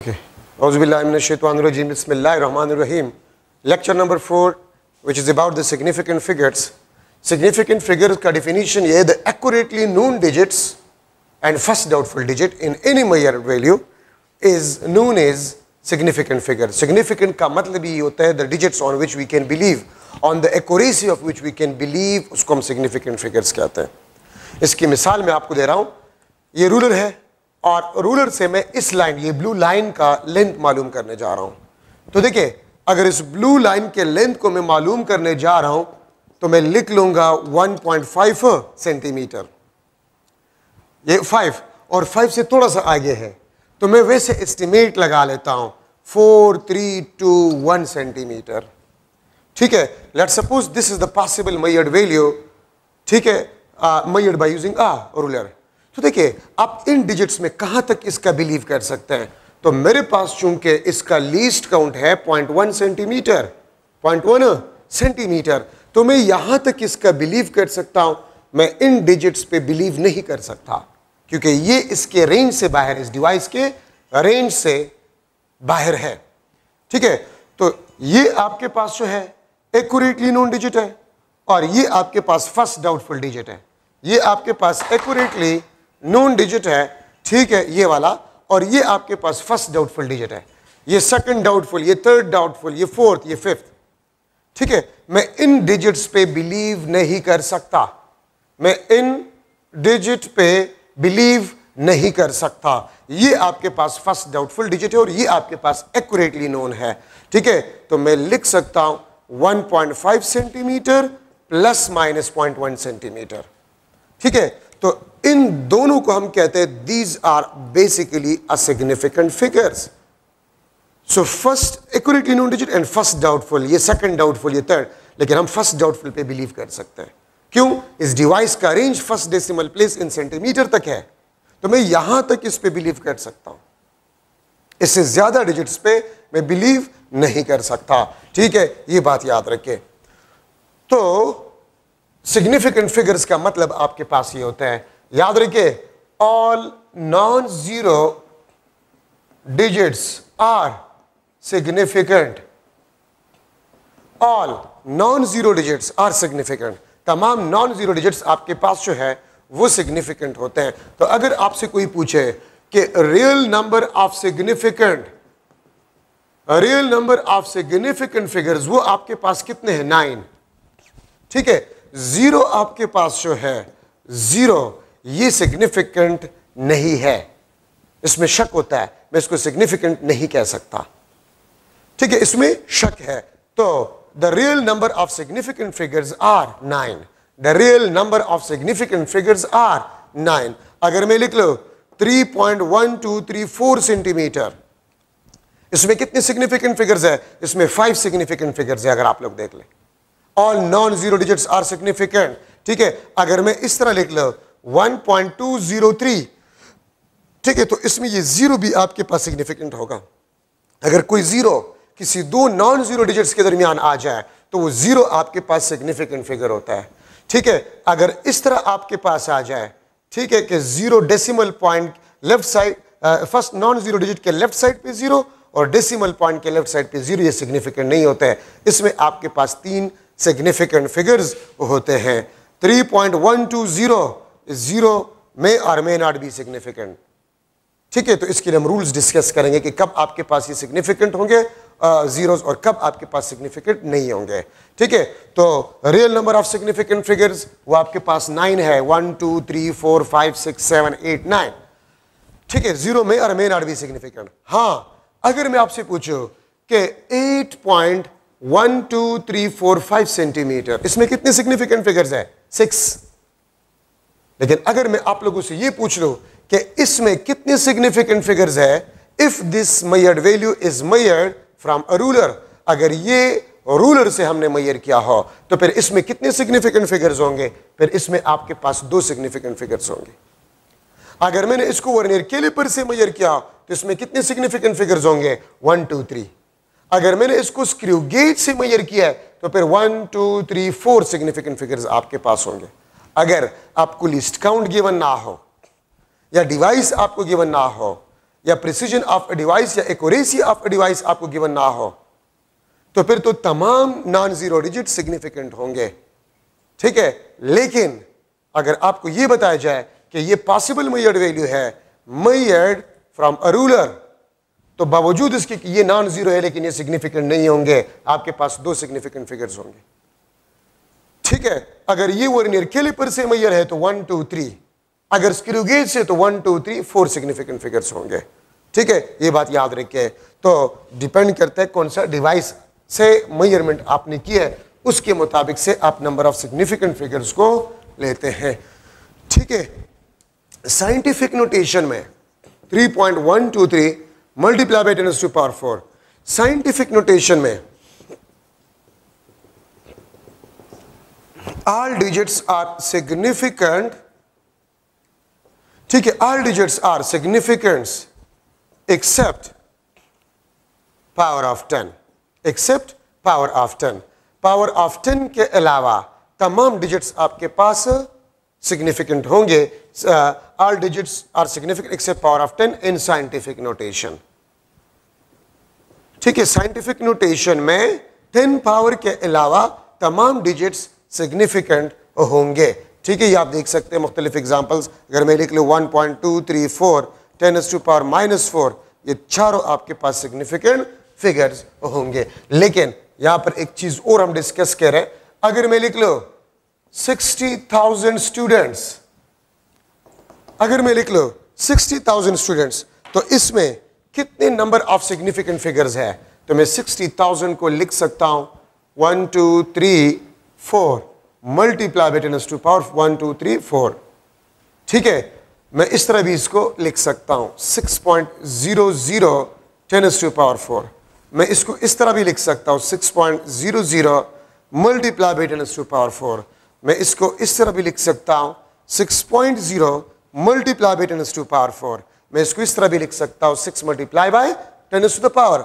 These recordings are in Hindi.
Okay. Auzubillahiminash-shaytanir-rajim. Bismillahir-rahmanir-rahim. Lecture number 4, which is about the significant figures. Significant figures का definition ये है, the accurately known digits and first doubtful digit in any measured value is known as significant figure. Significant का मतलब ये होता है the digits on which we can believe, on the accuracy of which we can believe, उसको हम significant figures कहते हैं. इसकी मिसाल मैं आपको दे रहा हूँ. ये रूलर है और रूलर से मैं इस लाइन, ये ब्लू लाइन का लेंथ मालूम करने जा रहा हूं. तो देखिए, अगर इस ब्लू लाइन के लेंथ को मैं मालूम करने जा रहा हूं तो मैं लिख लूंगा 1.5 सेंटीमीटर. ये 5 और 5 से थोड़ा सा आगे है तो मैं वैसे एस्टिमेट लगा लेता हूं 4321 सेंटीमीटर. ठीक है, let's suppose this is the possible measured value. ठीक है, मेजर्ड बाय यूजिंग रूलर. तो देखिए, आप इन डिजिट्स में कहां तक इसका बिलीव कर सकते हैं. तो मेरे पास चूंकि इसका लीस्ट काउंट है 0.1 सेंटीमीटर, 0.1 सेंटीमीटर, तो मैं यहां तक इसका बिलीव कर सकता हूं. मैं इन डिजिट्स पे बिलीव नहीं कर सकता क्योंकि ये इसके रेंज से बाहर, इस डिवाइस के रेंज से बाहर है. ठीक है, तो ये आपके पास जो है एक्यूरेटली नोन डिजिट है और ये आपके पास फर्स्ट डाउटफुल डिजिट है. ये आपके पास एक्यूरेटली नोन डिजिट है, ठीक है, ये वाला, और ये आपके पास फर्स्ट डाउटफुल डिजिट है. ये सेकंड डाउटफुल, ये थर्ड डाउटफुल, ये फोर्थ, ये फिफ्थ. ठीक है, मैं इन डिजिट्स पे बिलीव नहीं कर सकता. मैं इन डिजिट पे बिलीव नहीं कर सकता. ये आपके पास फर्स्ट डाउटफुल डिजिट है और ये आपके पास एक्यूरेटली नोन है. ठीक है, तो मैं लिख सकता हूं 1.5 सेंटीमीटर प्लस माइनस 0.1 सेंटीमीटर. ठीक है, तो इन दोनों को हम कहते हैं these are basically a significant figures. So first accurately known digit and first doubtful, ये सेकंड डाउटफुल, ये थर्ड. लेकिन हम फर्स्ट डाउटफुल पे बिलीव कर सकते हैं. क्यों? इस डिवाइस का range first decimal place in centimetre तक है, तो मैं यहां तक इस पे बिलीव कर सकता हूं. इससे ज्यादा डिजिट्स पे मैं बिलीव नहीं कर सकता. ठीक है, ये बात याद रखें. तो सिग्निफिकेंट फिगर्स का मतलब आपके पास ये होता है, याद रखिए, all non zero digits are significant. All non zero digits are significant. तमाम नॉन जीरो डिजिट्स आपके पास जो है वो सिग्निफिकेंट होते हैं. तो अगर आपसे कोई पूछे कि real number of significant figures वो आपके पास कितने हैं? 9. ठीक है, जीरो आपके पास जो है, जीरो, ये सिग्निफिकेंट नहीं है. इसमें शक होता है, मैं इसको सिग्निफिकेंट नहीं कह सकता. ठीक है, इसमें शक है. तो the real number of significant figures are 9. The real number of significant figures are 9. अगर मैं लिख लो 3.1234 सेंटीमीटर, इसमें कितने सिग्निफिकेंट फिगर्स है? इसमें 5 सिग्निफिकेंट फिगर्स है. अगर आप लोग देख लें, all non zero digits are significant. ठीक है, अगर मैं इस तरह लिख लो 1.203, ठीक है, तो इसमें ये जीरो भी आपके पास सिग्निफिकेंट होगा. अगर कोई जीरो किसी दो नॉन जीरो डिजिट्स के दरमियान आ जाए तो वो जीरो आपके पास सिग्निफिकेंट फिगर होता है. ठीक है, अगर इस तरह आपके पास आ जाए, ठीक है, कि zero decimal point left side, first non zero digit के लेफ्ट साइड पे जीरो और डेसिमल पॉइंट के लेफ्ट साइड पे जीरो, ये सिग्निफिकेंट नहीं होता है. इसमें आपके पास 3 सिग्निफिकेंट फिगर्स होते हैं. 3.120 जीरो में और मे नॉट बी सिग्निफिकेंट. ठीक है, तो इसके लिए हम रूल्स डिस्कस करेंगे कि कब आपके पास ये सिग्निफिकेंट होंगे जीरोस और कब आपके पास सिग्निफिकेंट नहीं होंगे. ठीक है, तो real number of significant figures वो आपके पास 9 है. 1 2 3 4 5 6 7 8 9. ठीक है, जीरो में और मे नॉट बी सिग्निफिकेंट. हाँ, अगर मैं आपसे पूछूं कि 8.12345 सेंटीमीटर, इसमें कितने सिग्निफिकेंट फिगर्स है? 6. लेकिन अगर मैं आप लोगों से ये पूछ लूं कि इसमें कितने सिग्निफिकेंट फिगर्स है, if this measured value is measured from a ruler, अगर ये रूलर से हमने मेजर किया हो तो फिर इसमें कितने सिग्निफिकेंट फिगर्स होंगे? फिर इसमें आपके पास 2 सिग्निफिकेंट फिगर्स होंगे. अगर मैंने इसको वर्नियर कैलिपर से मेजर किया तो इसमें कितने सिग्निफिकेंट फिगर्स होंगे? 1 2 3. अगर मैंने इसको स्क्रू गेज से मेजर किया है तो फिर 1 2 3 4 सिग्निफिकेंट फिगर्स आपके पास होंगे. अगर आपको लिस्ट काउंट गिवन ना हो या डिवाइस आपको गिवन ना हो या प्रिसीजन ऑफ अ डिवाइस या एक्यूरेसी ऑफ अ डिवाइस आपको गिवन ना हो, तो फिर तो तमाम नॉन जीरो डिजिट सिग्निफिकेंट होंगे, ठीक है। लेकिन अगर आपको यह बताया जाए कि यह पॉसिबल मेजर्ड वैल्यू है मेजर्ड फ्रॉम अ रूलर, तो बावजूद इसके कि ये नॉन जीरो है लेकिन ये सिग्निफिकेंट नहीं होंगे, आपके पास दो सिग्निफिकेंट फिगर्स होंगे, ठीक है। अगर ये वर्नियर कैलिपर से मेजर है तो 1 2 3, अगर स्क्रू गेज से तो 1 2 3 4 सिग्निफिकेंट फिगर्स होंगे, ठीक है। ये बात याद रखिए। तो डिपेंड करता है कौन सा डिवाइस से मेजरमेंट आपने किया है, उसके मुताबिक से आप नंबर ऑफ सिग्निफिकेंट फिगर्स को लेते हैं, ठीक है। साइंटिफिक नोटेशन में 3.123 मल्टीप्लाई बाय 10⁴। साइंटिफिक नोटेशन में ऑल डिजिट्स आर सिग्निफिकेंट, ठीक है, all digits are significant except power of 10, except power of 10। Power of 10 के अलावा तमाम डिजिट्स आपके पास सिग्निफिकेंट होंगे। All digits are significant except power of 10 in scientific notation, ठीक है। साइंटिफिक नोटेशन में 10 पावर के अलावा तमाम डिजिट्स सिग्निफिकेंट होंगे, ठीक है। ये आप देख सकते हैं मुख्तलिफ एग्जाम्पल्स। अगर मैं लिख लूँ 1.234 10⁻⁻⁴, ये चारों आपके पास सिग्निफिकेंट फिगर्स होंगे। लेकिन यहां पर एक चीज और हम डिस्कस कर रहे हैं, अगर मैं लिख लो 60,000 स्टूडेंट्स, अगर मैं लिख लो 60,000 स्टूडेंट्स, तो इसमें कितने नंबर ऑफ सिग्निफिकेंट फिगर्स है? तो मैं 60,000 को लिख सकता हूं 1 2 3 4 मल्टीप्लाई बाय 10⁻⁴ 1 2 3 4, ठीक है। मैं इस तरह भी इसको लिख सकता हूं 6.00 10⁻⁴। मैं इसको इस तरह भी लिख सकता हूं 6.00 मल्टीप्लाई बाय 10⁻⁴। मैं इसको इस तरह भी लिख सकता हूं 6.0 मल्टीप्लाई बाय 10⁻⁴। मैं इसको इस तरह भी लिख सकता हूं 6 मल्टीप्लाई बाय 10⁻⁴।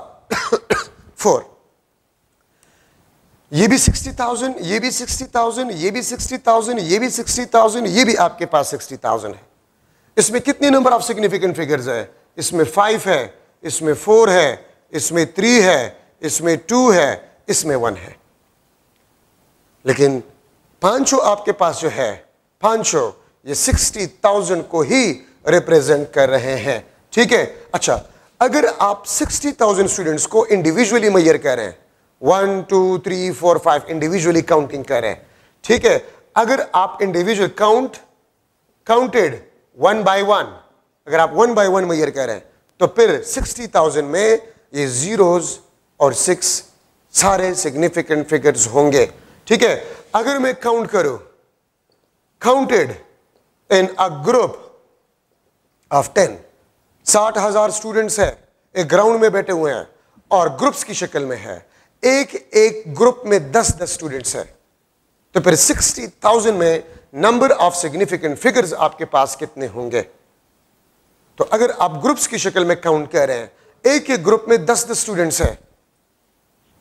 ये भी 60,000, ये भी 60,000, ये भी 60,000, ये भी 60,000, ये भी आपके पास 60,000 है। इसमें कितने नंबर ऑफ सिग्निफिकेंट फिगर्स है? इसमें 5 है, इसमें 4 है, इसमें 3 है, इसमें 2 है, इसमें 1 है। लेकिन पांचों आपके पास जो है, पांचों ये 60,000 को ही रिप्रेजेंट कर रहे हैं, ठीक है। अच्छा, अगर आप 60,000 स्टूडेंट्स को इंडिविजुअली मेजर कर रहे हैं, 1 2 3 4 5 इंडिविजुअली काउंटिंग कर रहे हैं, ठीक है। अगर आप इंडिविजुअल काउंटेड 1 by 1, अगर आप 1 by 1 मेजर कर रहे हैं, तो फिर 60,000 में ये जीरोस और 6 सारे सिग्निफिकेंट फिगर्स होंगे, ठीक है। अगर मैं काउंट करूं counted in a group of 10, 60,000 students है, एक ग्राउंड में बैठे हुए हैं और ग्रुप्स की शक्ल में है, एक एक ग्रुप में 10-10 स्टूडेंट्स है, तो फिर 60,000 में नंबर ऑफ सिग्निफिकेंट फिगर्स आपके पास कितने होंगे? तो अगर आप ग्रुप्स की शक्ल में काउंट कर रहे हैं, एक एक ग्रुप में 10-10 स्टूडेंट्स है,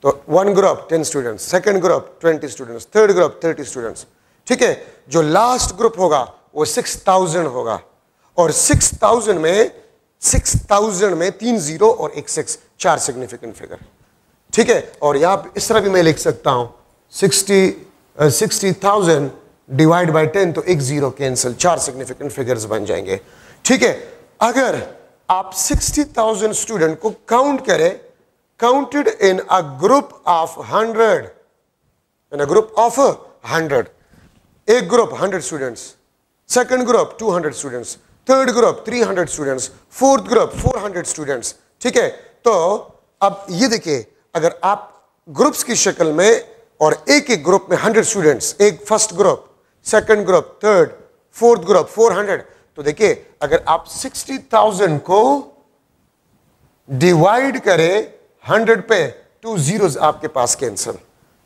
तो 1 group 10 students, second group 20 students, third group 30 students, ठीक है। जो लास्ट ग्रुप होगा वो 6,000 होगा, और 6,000 में 3 0 और 1 6, 4 सिग्निफिकेंट फिगर, ठीक है। और यहां पर इस तरह भी मैं लिख सकता हूं 60,000 डिवाइड बाय 10, तो 1 0 कैंसिल, 4 सिग्निफिकेंट फिगर्स बन जाएंगे, ठीक है। अगर आप 60,000 स्टूडेंट को काउंट करें, counted in a group of 100, in a group of 100, एक group 100 students, second group 200 students, third group 300 students, fourth group 400 students, ठीक है। तो अब ये देखिए, अगर आप ग्रुप्स की शक्ल में और एक एक ग्रुप में 100 स्टूडेंट्स, एक first group, second group, third, fourth group 400, तो देखिए अगर आप 60,000 को डिवाइड करें 100 पे, 2 zeros आपके पास कैंसिल,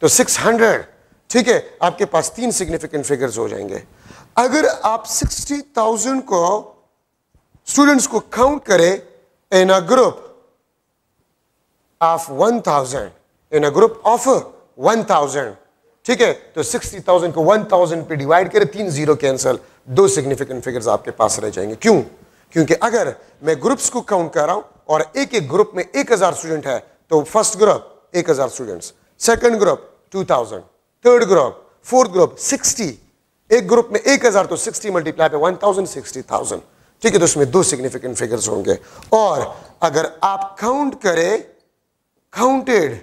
तो 600, ठीक है। आपके पास 3 सिग्निफिकेंट फिगर्स हो जाएंगे। अगर आप 60,000 को स्टूडेंट्स को काउंट करें in a group of 1000, in a group of 1000, ठीक है, तो 60,000 को 1000 पे डिवाइड करें, 3 0 कैंसिल, 2 सिग्निफिकेंट फिगर्स आपके पास रह जाएंगे। क्यों? क्योंकि अगर मैं ग्रुप्स को काउंट कर रहा हूं और एक एक ग्रुप में 1000 स्टूडेंट है, तो first group 1000 students, second group 2000, third group, fourth group 60, एक ग्रुप में 1000 तो 60 मल्टीप्लाई पे 1000, 60,000। ठीक है, तो उसमें 2 सिग्निफिकेंट फिगर्स होंगे। और अगर आप काउंट करें, counted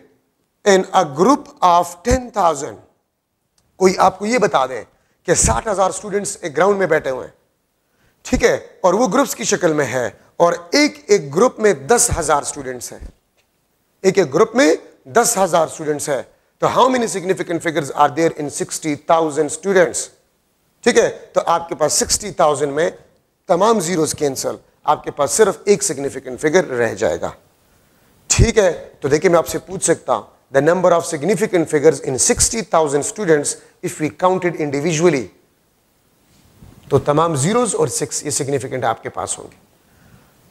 in a group of 10,000, कोई आपको ये बता दे कि 60,000 स्टूडेंट्स एक ग्राउंड में बैठे हुए हैं, ठीक है, और वो ग्रुप्स की शक्ल में है, और एक एक ग्रुप में 10,000 स्टूडेंट्स हैं, एक एक ग्रुप में 10,000 स्टूडेंट्स है, तो how many significant figures are there in 60,000 students? ठीक है, तो आपके पास 60,000 में तमाम जीरोस कैंसल, आपके पास सिर्फ एक सिग्निफिकेंट फिगर रह जाएगा। ठीक है, तो देखिए मैं आपसे पूछ सकता हूं, the number of significant figures in 60,000 students if we counted individually, तो तमाम जीरोस और 6 ये सिग्निफिकेंट आपके पास होंगे।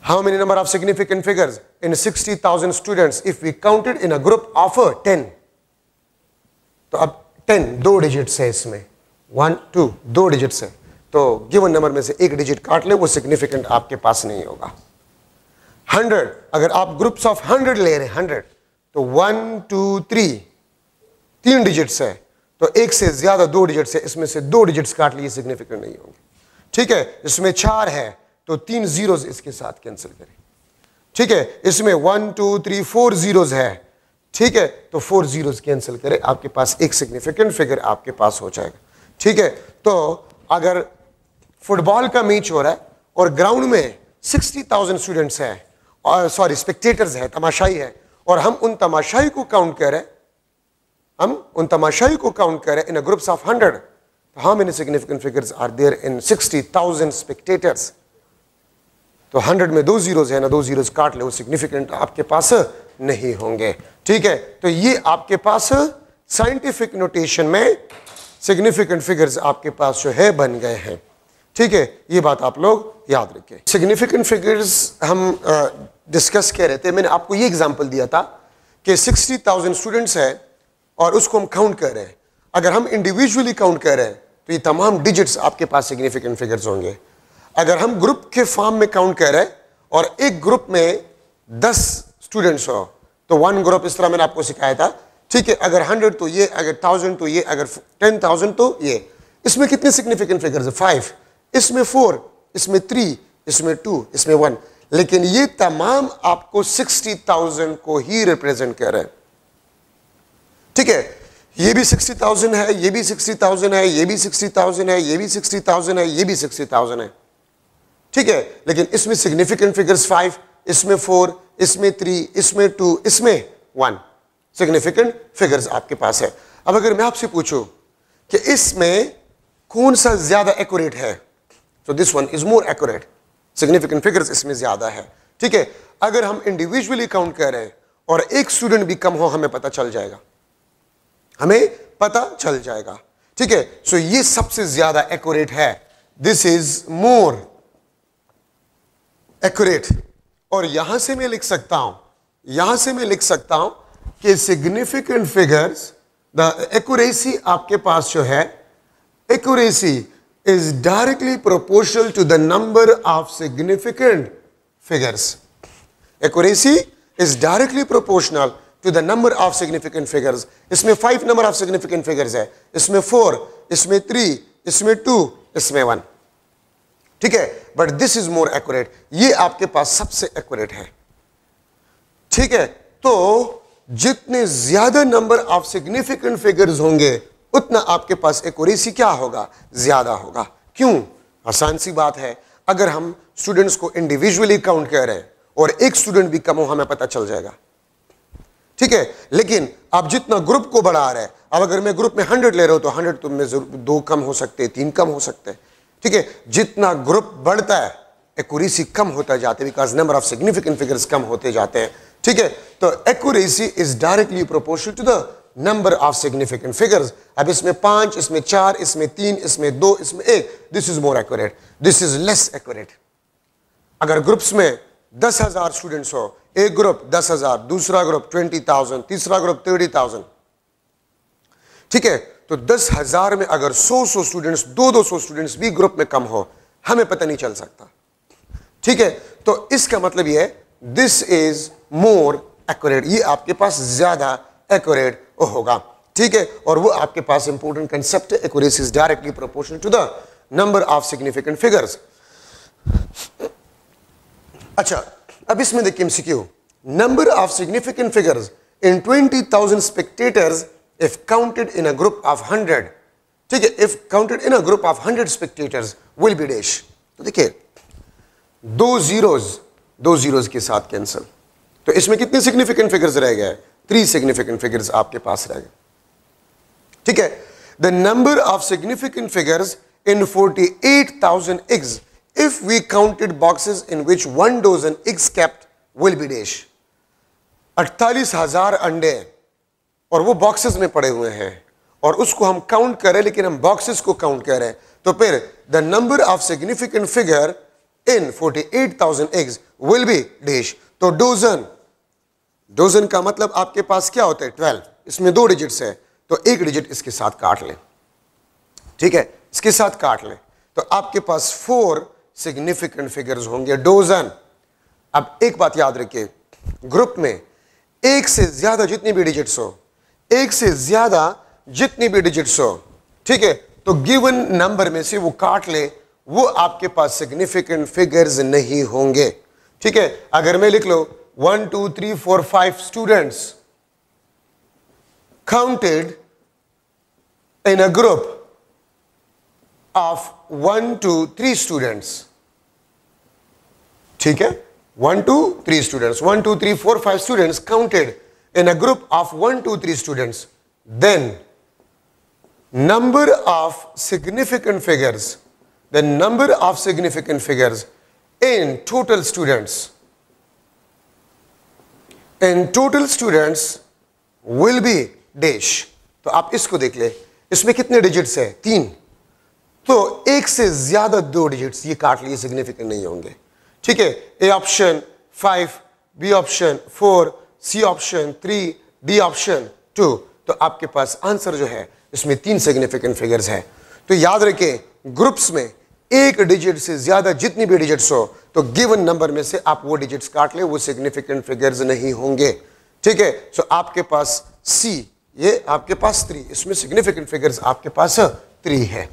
How many number of significant figures in 60,000 students if we counted in a group of 10? तो अब 10 2 डिजिट्स है, इसमें 1 2 2 डिजिट्स है, तो गिवन नंबर में से एक डिजिट काट ले, वो सिग्निफिकेंट आपके पास नहीं होगा। 100, अगर आप ग्रुप्स ऑफ 100 ले रहे हैं, 100, तो 1 2 3 डिजिट्स है, तो एक से ज्यादा 2 डिजिट्स है, इसमें से 2 डिजिट्स काट लिए, सिग्निफिकेंट नहीं होंगे। ठीक है, इसमें 4 है, तो 3 जीरोस इसके साथ कैंसिल करें। ठीक है, इसमें 1 2 3 4 जीरोस है, ठीक है, तो 4 जीरोस कैंसिल करें, आपके पास एक सिग्निफिकेंट फिगर आपके पास हो जाएगा। ठीक है, तो अगर फुटबॉल का मैच हो रहा है और ग्राउंड में 60,000 स्टूडेंट्स हैं, और सॉरी स्पेक्टेटर्स हैं, तमाशाई है, और हम उन तमाशाई को काउंट करें, इन अ ग्रुप्स ऑफ 100, तो how many significant figures are there in 60,000 spectators? तो 100 में 2 जीरोस है ना, 2 जीरोस काट ले, वो सिग्निफिकेंट आपके पास नहीं होंगे। ठीक है, तो ये आपके पास साइंटिफिक नोटेशन में सिग्निफिकेंट फिगर्स आपके पास जो है बन गए हैं। ठीक है, ये बात आप लोग याद रखें। सिग्निफिकेंट फिगर्स हम डिस्कस कर रहे थे, मैंने आपको ये एग्जांपल दिया था कि 60,000 स्टूडेंट्स हैं और उसको हम काउंट कर रहे हैं। अगर हम इंडिविजुअली काउंट कर रहे हैं तो ये तमाम डिजिट्स आपके पास सिग्निफिकेंट फिगर्स होंगे। अगर हम ग्रुप के फॉर्म में काउंट कर रहे हैं और एक ग्रुप में 10 स्टूडेंट्स हो, तो 1 ग्रुप, इस तरह मैंने आपको सिखाया था। ठीक है, अगर 100 तो ये, अगर 1000 तो ये, अगर 10,000 तो ये। इसमें कितने सिग्निफिकेंट फिगर्स है? 5, इसमें 4, इसमें 3, इसमें 2, इसमें 1। लेकिन ये तमाम आपको 60,000 को ही रिप्रेजेंट कर रहे हैं। ठीक है, ये भी 60,000 है, ये भी 60,000 है, ये भी 60,000 है, ये भी 60,000 है, ये भी 60,000 है। ठीक है, लेकिन इसमें सिग्निफिकेंट फिगर्स 5, इसमें 4, इसमें 3, इसमें 2, इसमें 1 सिग्निफिकेंट फिगर्स आपके पास है। अब अगर मैं आपसे पूछूं कि इसमें कौन सा ज्यादा एक्यूरेट है, तो this one is more accurate, significant figures इसमें ज्यादा है। ठीक है, अगर हम इंडिविजुअली काउंट कर रहे हैं और एक स्टूडेंट भी कम हो, हमें पता चल जाएगा, हमें पता चल जाएगा। ठीक है, सो ये सबसे ज्यादा एक्यूरेट है, दिस इज मोर एक्यूरेट। और यहां से मैं लिख सकता हूं, कि सिग्निफिकेंट फिगर्स, द एक्यूरेसी आपके पास जो है, accuracy is directly proportional to the number of significant figures. Accuracy is directly proportional to the number of significant figures. इसमें 5 नंबर ऑफ सिग्निफिकेंट फिगर्स है, इसमें 4, इसमें 3, इसमें 2, इसमें 1। ठीक है, but this is more accurate, ये आपके पास सबसे एक्यूरेट है। ठीक है, तो जितने ज्यादा नंबर ऑफ सिग्निफिकेंट फिगर्स होंगे, उतना आपके पास एक्यूरेसी क्या होगा? ज्यादा होगा। क्यों? आसान सी बात है, अगर हम स्टूडेंट्स को इंडिविजुअली काउंट कर रहे हैं और एक स्टूडेंट भी कम हो, हमें पता चल जाएगा। ठीक है, लेकिन आप जितना ग्रुप को बढ़ा रहे हैं, अब अगर मैं ग्रुप में 100 ले रहा हूं, तो 100 तो में 2 कम हो सकते हैं, 3 कम हो सकते हैं। ठीक है, जितना ग्रुप बढ़ता है एक्यूरेसी कम होता जाता है, because number of significant figures कम होते जाते हैं। ठीक है, तो accuracy is directly proportional to the number of significant figures. अब इसमें 5, इसमें 4, इसमें 3, इसमें 2, इसमें 1, this is more accurate, this is less accurate. अगर ग्रुप्स में 10,000 स्टूडेंट्स हो, एक ग्रुप 10,000, दूसरा ग्रुप 20,000, तीसरा ग्रुप 30,000। ठीक है, तो 10,000 में अगर 100 स्टूडेंट्स, 200 स्टूडेंट्स भी ग्रुप में कम हो, हमें पता नहीं चल सकता। ठीक है, तो इसका मतलब ये है दिस इज मोर एक्यूरेट, ये आपके पास ज्यादा एक्यूरेट होगा, ठीक है। और वो आपके पास इंपॉर्टेंट कंसेप्ट है, accuracy is directly proportional to the number of significant figures. अच्छा, अब इसमें देखिए MCQ, number of significant figures in 20,000 spectators if counted in a group of 100, ठीक है, if counted in a group of 100 spectators will be dash. तो देखिए दो जीरोज के साथ कैंसिल, तो इसमें कितने सिग्निफिकेंट फिगर्स रह गए? 3 सिग्निफिकेंट फिगर्स आपके पास रह गए, ठीक है। The number of significant figures in 48,000 eggs if we counted boxes in which 1 dozen eggs kept will be dash। 48,000 अंडे और वो बॉक्सेस में पड़े हुए हैं और उसको हम काउंट कर रहे हैं, लेकिन हम बॉक्सेस को काउंट कर रहे हैं, तो फिर the number of significant figure in 48,000 eggs will be dash। तो डोजन का मतलब आपके पास क्या होता है? 12। इसमें 2 डिजिट्स है, तो 1 डिजिट इसके साथ काट लें, ठीक है, इसके साथ काट लें, तो आपके पास 4 सिग्निफिकेंट फिगर्स होंगे, डोजन। अब एक बात याद रखिए, ग्रुप में एक से ज्यादा जितनी भी डिजिट्स हो, एक से ज्यादा जितनी भी डिजिट्स हो, ठीक है, तो गिवन नंबर में से वो काट ले, वो आपके पास सिग्निफिकेंट फिगर्स नहीं होंगे, ठीक है। अगर मैं लिख लो 1 2 3 4 5 students counted in a group of 1 2 3 students, ठीक है, 1 2 3 students, 1 2 3 4 5 students counted in a group of 1 2 3 students, then number of significant figures, the number of significant figures in total students will be dash। तो आप इसको देख ले, इसमें कितने डिजिट्स है? 3, तो एक से ज्यादा 2 डिजिट्स ये काट लिए, सिग्निफिकेंट नहीं होंगे, ठीक है। A option 5, B option 4, C option 3, D option 2, तो आपके पास आंसर जो है इसमें 3 सिग्निफिकेंट फिगर्स है। तो याद रखें, ग्रुप्स में एक डिजिट से ज्यादा जितनी भी डिजिट्स हो, तो गिवन नंबर में से आप वो डिजिट्स काट ले, वो सिग्निफिकेंट फिगर्स नहीं होंगे, ठीक है। सो आपके पास सी, ये आपके पास 3, इसमें सिग्निफिकेंट फिगर्स आपके पास 3 है।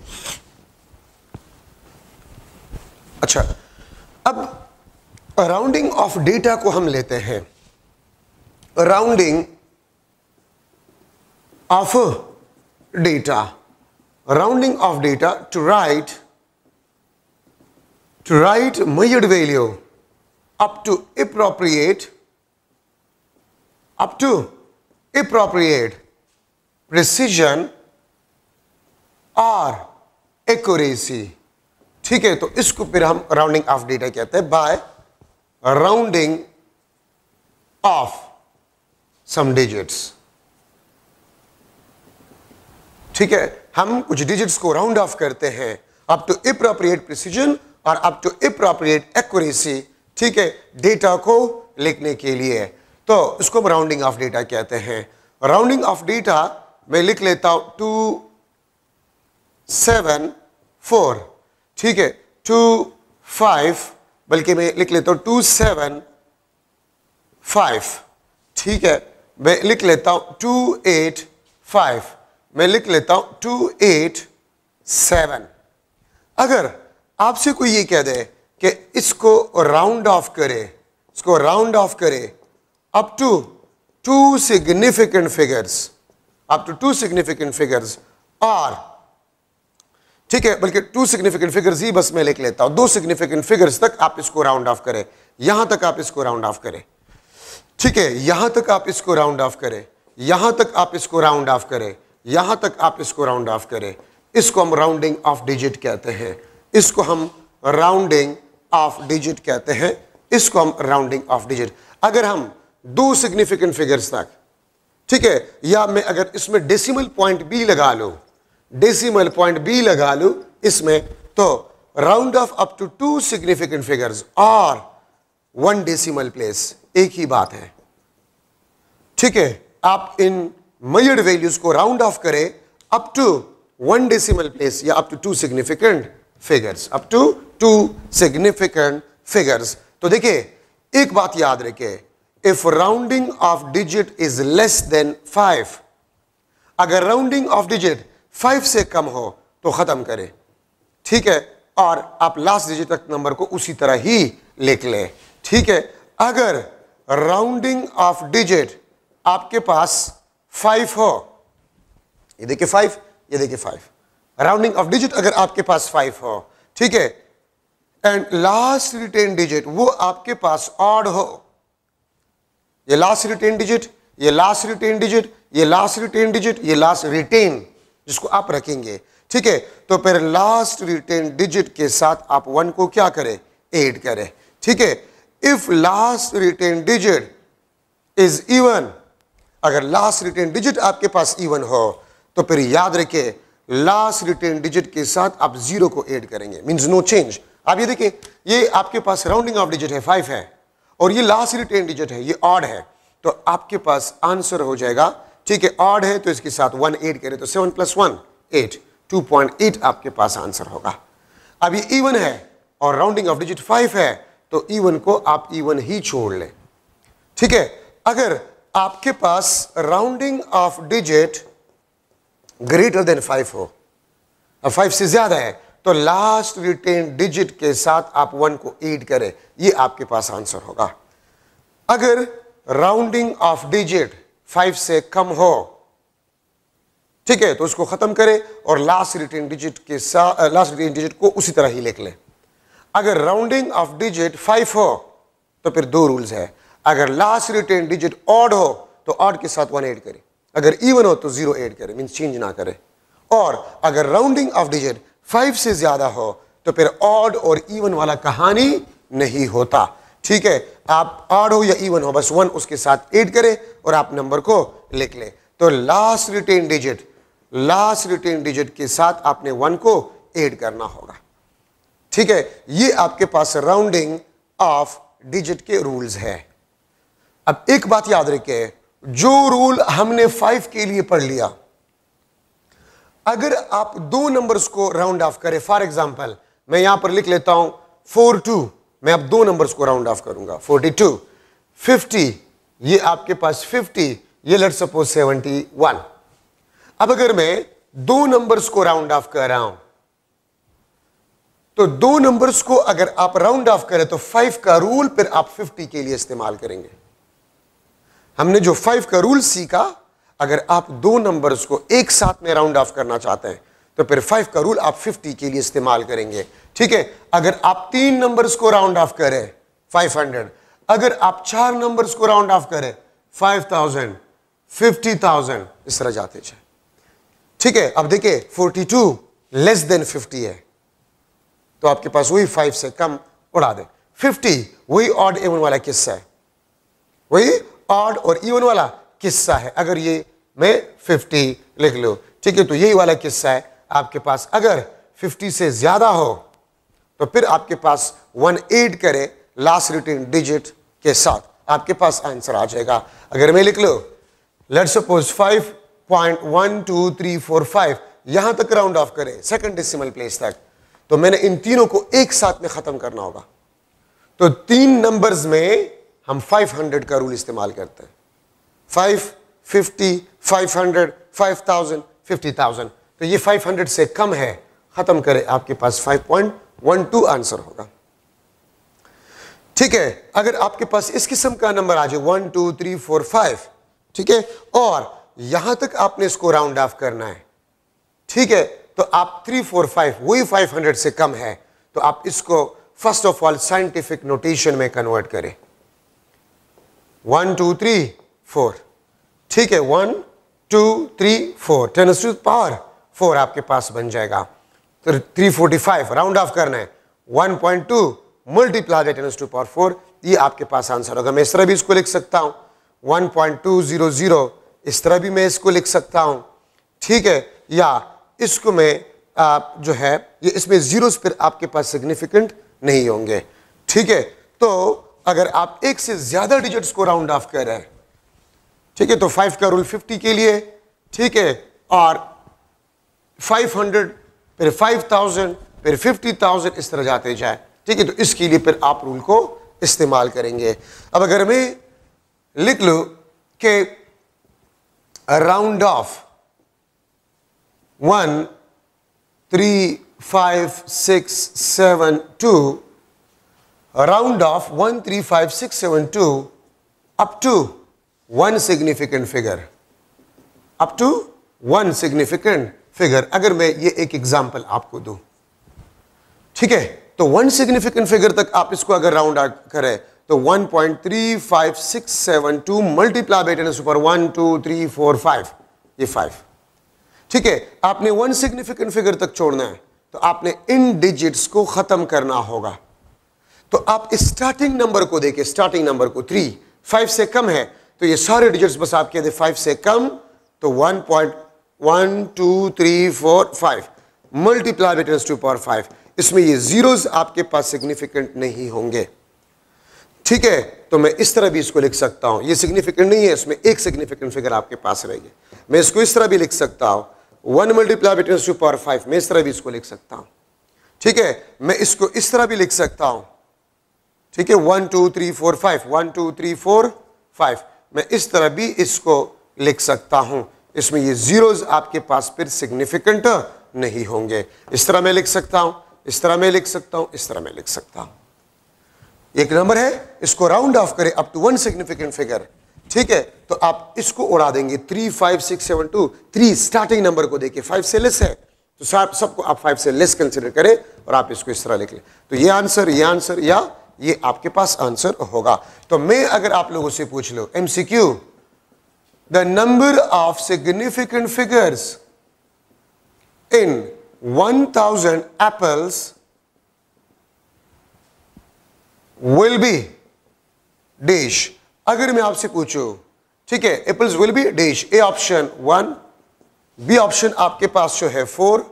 अच्छा, अब राउंडिंग ऑफ डेटा को हम लेते हैं, rounding off data, rounding off data to right measured value up to appropriate precision or accuracy, ठीक है। तो इसको फिर हम राउंडिंग ऑफ डेटा कहते हैं, bye rounding of some digits, ठीक है। हम कुछ डिजिट्स को राउंड ऑफ करते हैं अप टू एप्रोप्रिएट प्रिसीजन और अप टू एप्रोप्रिएट एक्यूरेसी, ठीक है, डेटा को लिखने के लिए, तो इसको हम राउंडिंग ऑफ डेटा कहते हैं। राउंडिंग ऑफ डेटा मैं लिख लेता हूं 274, ठीक है, 25, बल्कि मैं लिख लेता हूं 275, ठीक है, मैं लिख लेता हूं 285, मैं लिख लेता हूं 287। अगर आपसे कोई ये कह दे कि इसको राउंड ऑफ करे, इसको राउंड ऑफ करे up to 2 significant figures, up to 2 significant figures, और ठीक है, बल्कि 2 सिग्निफिकेंट फिगर्स ही बस मैं लिख लेता हूं, 2 सिग्निफिकेंट फिगर्स तक आप इसको राउंड ऑफ करें, यहां तक आप इसको राउंड ऑफ करें, ठीक है, यहां तक आप इसको राउंड ऑफ करें, यहां तक आप इसको राउंड ऑफ करें, यहां तक आप इसको राउंड ऑफ करें, इसको हम राउंडिंग ऑफ डिजिट कहते हैं, इसको हम राउंडिंग ऑफ डिजिट कहते हैं, इसको हम राउंडिंग ऑफ डिजिट। अगर हम 2 सिग्निफिकेंट फिगर्स तक, ठीक है, या मैं अगर इसमें डेसिमल पॉइंट भी लगा लूं, डेसिमल पॉइंट भी लगा लूं इसमें, तो round off up to 2 significant figures और 1 डेसिमल प्लेस, एक ही बात है, ठीक है। आप इन मेजर्ड वैल्यूज को राउंड ऑफ करें अप टू 1 डेसिमल प्लेस या up to 2 significant figures, up to 2 significant figures. तो देखिए एक बात याद रखिए, if rounding off digit is less than 5, अगर राउंडिंग ऑफ डिजिट 5 से कम हो तो खत्म करें, ठीक है, और आप लास्ट डिजिट तक नंबर को उसी तरह ही लिख लें, ठीक है। अगर राउंडिंग ऑफ डिजिट आपके पास 5 हो, ये देखिए 5, ये देखिए 5, राउंडिंग ऑफ डिजिट अगर आपके पास 5 हो, ठीक है, एंड लास्ट रिटेन डिजिट वो आपके पास ऑड हो, ये लास्ट रिटेन डिजिट, ये लास्ट रिटेन डिजिट, ये लास्ट रिटेन डिजिट, ये लास्ट रिटेन जिसको आप रखेंगे, ठीक है, तो फिर लास्ट रिटेन डिजिट के साथ आप 1 को क्या करें, ऐड करें, ठीक है। If last retain digit is even, अगर लास्ट रिटेन डिजिट आपके पास इवन हो तो फिर याद रखिए लास्ट रिटेन डिजिट के साथ आप 0 को ऐड करेंगे, मींस नो चेंज। आप ये देखिए, ये आपके पास राउंडिंग ऑफ डिजिट है 5 है और ये लास्ट रिटेन डिजिट है, ये ऑड है, तो आपके पास आंसर हो जाएगा, ठीक है, ऑड है तो इसके साथ 1 ऐड करें तो 7 + 1 8, 2.8 आपके पास आंसर होगा। अब ये इवन है और राउंडिंग ऑफ डिजिट 5 है तो इवन को आप इवन ही छोड़ लें, ठीक है। अगर आपके पास rounding off digit greater than 5 हो, अब 5 से ज्यादा है, तो लास्ट रिटेन डिजिट के साथ आप 1 को ऐड करें, ये आपके पास आंसर होगा। अगर राउंडिंग ऑफ डिजिट 5 से कम हो, ठीक है, तो उसको खत्म करें और लास्ट रिटेन डिजिट के साथ लास्ट रिटेन डिजिट को उसी तरह ही लिख लें। अगर राउंडिंग ऑफ डिजिट 5 हो तो फिर 2 रूल्स है, अगर लास्ट रिटेन डिजिट ऑड हो तो ऑड के साथ 1 ऐड करें, अगर इवन हो तो 0 ऐड करें, मींस चेंज ना करें, और अगर राउंडिंग ऑफ डिजिट 5 से ज्यादा हो तो फिर ऑड और इवन वाला कहानी नहीं होता, ठीक है। आप ऑड हो या इवन हो बस 1 उसके साथ ऐड करें और आप नंबर को लिख लें। तो लास्ट रिटेन डिजिट के साथ आपने 1 को ऐड करना होगा, ठीक है। ये आपके पास राउंडिंग ऑफ डिजिट के रूल्स है। अब एक बात याद रखिए, जो रूल हमने 5 के लिए पढ़ लिया, अगर आप 2 नंबर्स को राउंड ऑफ करें, फॉर एग्जांपल मैं यहां पर लिख लेता हूं 42, मैं अब 2 नंबर्स को राउंड ऑफ करूंगा, 42, 50, ये आपके पास 50, ये लेट्स सपोज 71। अब अगर मैं 2 नंबर्स को राउंड ऑफ कर रहा हूं तो 2 नंबर्स को अगर आप राउंड ऑफ करें तो 5 का रूल फिर आप 50 के लिए इस्तेमाल करेंगे। हमने जो 5 का रूल सीखा, अगर आप 2 नंबर्स को एक साथ में राउंड ऑफ करना चाहते हैं तो फिर 5 का रूल आप 50 के लिए इस्तेमाल करेंगे, ठीक है। अगर आप 3 नंबर्स को राउंड ऑफ करें 500, अगर आप 4 नंबर्स को राउंड ऑफ करें 5000, 50,000, इस तरह जाते जाए, ठीक है। अब देखिए 42 लेस देन 50 है तो आपके पास वही 5 से कम उड़ा दे, 50 वही ऑड इवन वाला किस्सा है, वही ऑड और इवन वाला किस्सा है। अगर ये मैं 50 लिख लो, ठीक है, तो यही वाला किस्सा है आपके पास। अगर 50 से ज्यादा हो तो फिर आपके पास 1 ऐड करे लास्ट रिटेन डिजिट के साथ, आपके पास आंसर आ जाएगा। अगर मैं लिख लो लेट्स सपोज 5.12345, यहां तक राउंड ऑफ करें सेकंड डेसिमल प्लेस तक, तो मैंने इन तीनों को एक साथ में खत्म करना होगा। तो 3 नंबर्स में हम 500 का रूल इस्तेमाल करते हैं, 5, 50, 500, 5000, 50,000, तो ये 500 से कम है, खत्म करें, आपके पास 5.12 आंसर होगा, ठीक है। अगर आपके पास इस किस्म का नंबर आ जाए 1 2 3 4 5, ठीक है, और यहां तक आपने इसको राउंड ऑफ करना है, ठीक है, तो आप 3 4 5 वही 500 से कम है तो आप इसको first of all scientific notation में कन्वर्ट करें, 1 2 3 4, ठीक है, 1 2 3 4, 10 टू पावर 4 आपके पास बन जाएगा। तो 345 राउंड ऑफ करना है, 1.2 मल्टीप्लाई बाय 10 टू पावर 4, ये आपके पास आंसर होगा। मैं इस तरह भी इसको लिख सकता हूं 1.200, इस तरह भी मैं इसको लिख सकता हूं, ठीक है, या इसको मैं जो है ये इसमें जीरोस फिर आपके पास सिग्निफिकेंट नहीं होंगे, ठीक है। तो अगर आप एक से ज्यादा डिजिट्स को राउंड ऑफ कर रहे हैं, ठीक है, तो 5 का रूल 50 के लिए, ठीक है, और 500 फिर 5000 फिर 50,000 इस तरह जाते जाए, ठीक है, तो इसके लिए फिर आप रूल को इस्तेमाल करेंगे। अब अगर मैं लिख लूं कि round off 1 3 5 6 7 2, round off 1 3 5 6 7 2 up to one significant figure, up to one significant figure. अगर मैं ये एक एग्जांपल आपको दूं, ठीक है, तो वन सिग्निफिकेंट फिगर तक आप इसको अगर राउंड आउट करें तो 1.35672 मल्टीप्लाई बाय 10 सुपर 1 2 3 4 5, ये 5, ठीक है। आपने वन सिग्निफिकेंट फिगर तक छोड़ना है तो आपने इन डिजिट्स को खत्म करना होगा। तो आप स्टार्टिंग नंबर को देखिए, स्टार्टिंग नंबर को 3 5 से कम है तो ये सारे डिजिट्स बस आप कहते 5 से कम तो 1.1 2 3 4 5 मल्टीप्लाई बाय 10 टू पावर 5, इसमें ये जीरोस आपके पास सिग्निफिकेंट नहीं होंगे, ठीक है। तो मैं इस तरह भी इसको लिख सकता हूं, ये सिग्निफिकेंट नहीं है, इसमें एक सिग्निफिकेंट फिगर आपके पास रहेगी। मैं इसको इस तरह भी लिख सकता हूं 1 मल्टीप्लाई बाय 10 टू पावर 5, मैं इस तरह भी इसको लिख सकता हूं, ठीक है। मैं इसको इस तरह भी लिख सकता हूं, ठीक है, 1 2 3 4 5 1 2 3 4 5, मैं इस तरह भी इसको लिख सकता हूं। इसमें ये जीरोस आपके पास फिर सिग्निफिकेंट नहीं होंगे। इस तरह मैं लिख सकता हूं, इस तरह मैं लिख सकता हूं, इस तरह मैं लिख सकता हूं। एक नंबर है, इसको राउंड ऑफ करें up to one significant figure, ठीक है, तो आप इसको उड़ा देंगे 3 5 6 7 2, 3 स्टार्टिंग नंबर को देखिए 5 से लेस है तो सबको आप 5 से लेस कंसिडर करें और आप इसको इस तरह लिख लें, तो ये आंसर या ये आपके पास आंसर होगा। तो मैं अगर आप लोगों से पूछ लो MCQ, the number of significant figures in 1000 apples will be dash. अगर मैं आपसे पूछूं, ठीक है, apples will be dash, A option 1, B option आपके पास जो है 4,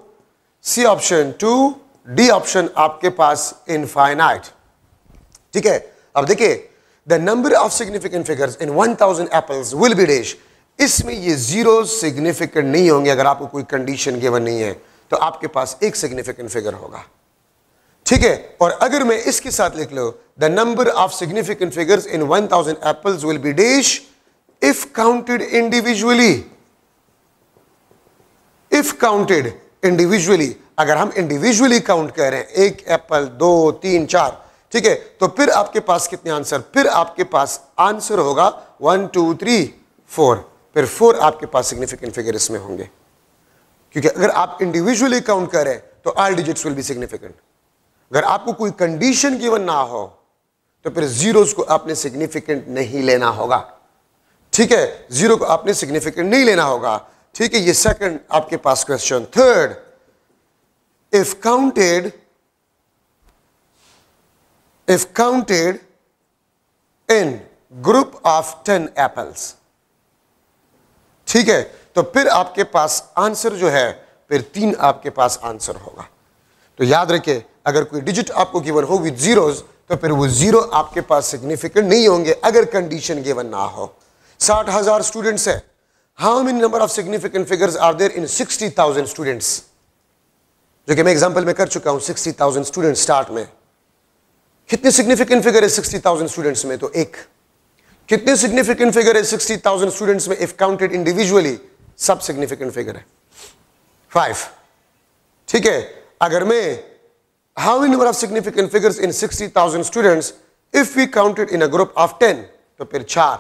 सी ऑप्शन 2, डी ऑप्शन आपके पास इनफाइनाइट, ठीक है। अब देखिए the number of significant figures in 1000 apples will be dash, इसमें ये जीरो सिग्निफिकेंट नहीं होंगे। अगर आपको कोई कंडीशन गिवन नहीं है तो आपके पास एक सिग्निफिकेंट फिगर होगा, ठीक है। और अगर मैं इसके साथ लिख लो the number of significant figures in 1000 apples will be dash if counted individually, if counted individually, अगर हम इंडिविजुअली काउंट कर रहे हैं 1 एप्पल 2 3 4, ठीक है, तो फिर आपके पास कितने आंसर, फिर आपके पास आंसर होगा 1 2 3 4, फिर 4 आपके पास सिग्निफिकेंट फिगर इसमें होंगे, क्योंकि अगर आप इंडिविजुअली काउंट करें तो all digits will be significant. अगर आपको कोई कंडीशन गिवन ना हो तो फिर जीरोस को आपने सिग्निफिकेंट नहीं लेना होगा, ठीक है, जीरो को आपने सिग्निफिकेंट नहीं लेना होगा, ठीक है। ये सेकंड आपके पास question. Third, if counted in group of 10 apples, ठीक है, तो फिर आपके पास आंसर जो है फिर 3 आपके पास आंसर होगा। तो याद रखिए अगर कोई डिजिट आपको गिवन हो विद जीरोस तो फिर वो जीरो आपके पास सिग्निफिकेंट नहीं होंगे अगर कंडीशन गिवन ना हो। 60,000 स्टूडेंट्स है, how many number of significant figures are there in 60,000 students, जो कि मैं एग्जांपल में कर चुका हूं। 60,000 स्टूडेंट्स स्टार्ट में, कितने सिग्निफिकेंट फिगर है 60,000 स्टूडेंट्स में, तो एक। कितने सिग्निफिकेंट फिगर है 60,000 स्टूडेंट्स में इफ काउंटेड इंडिविजुअली, सब सिग्निफिकेंट फिगर है 5, ठीक है। अगर मैं how many number of significant figures in 60,000 students if we counted in a group of 10, तो फिर 4,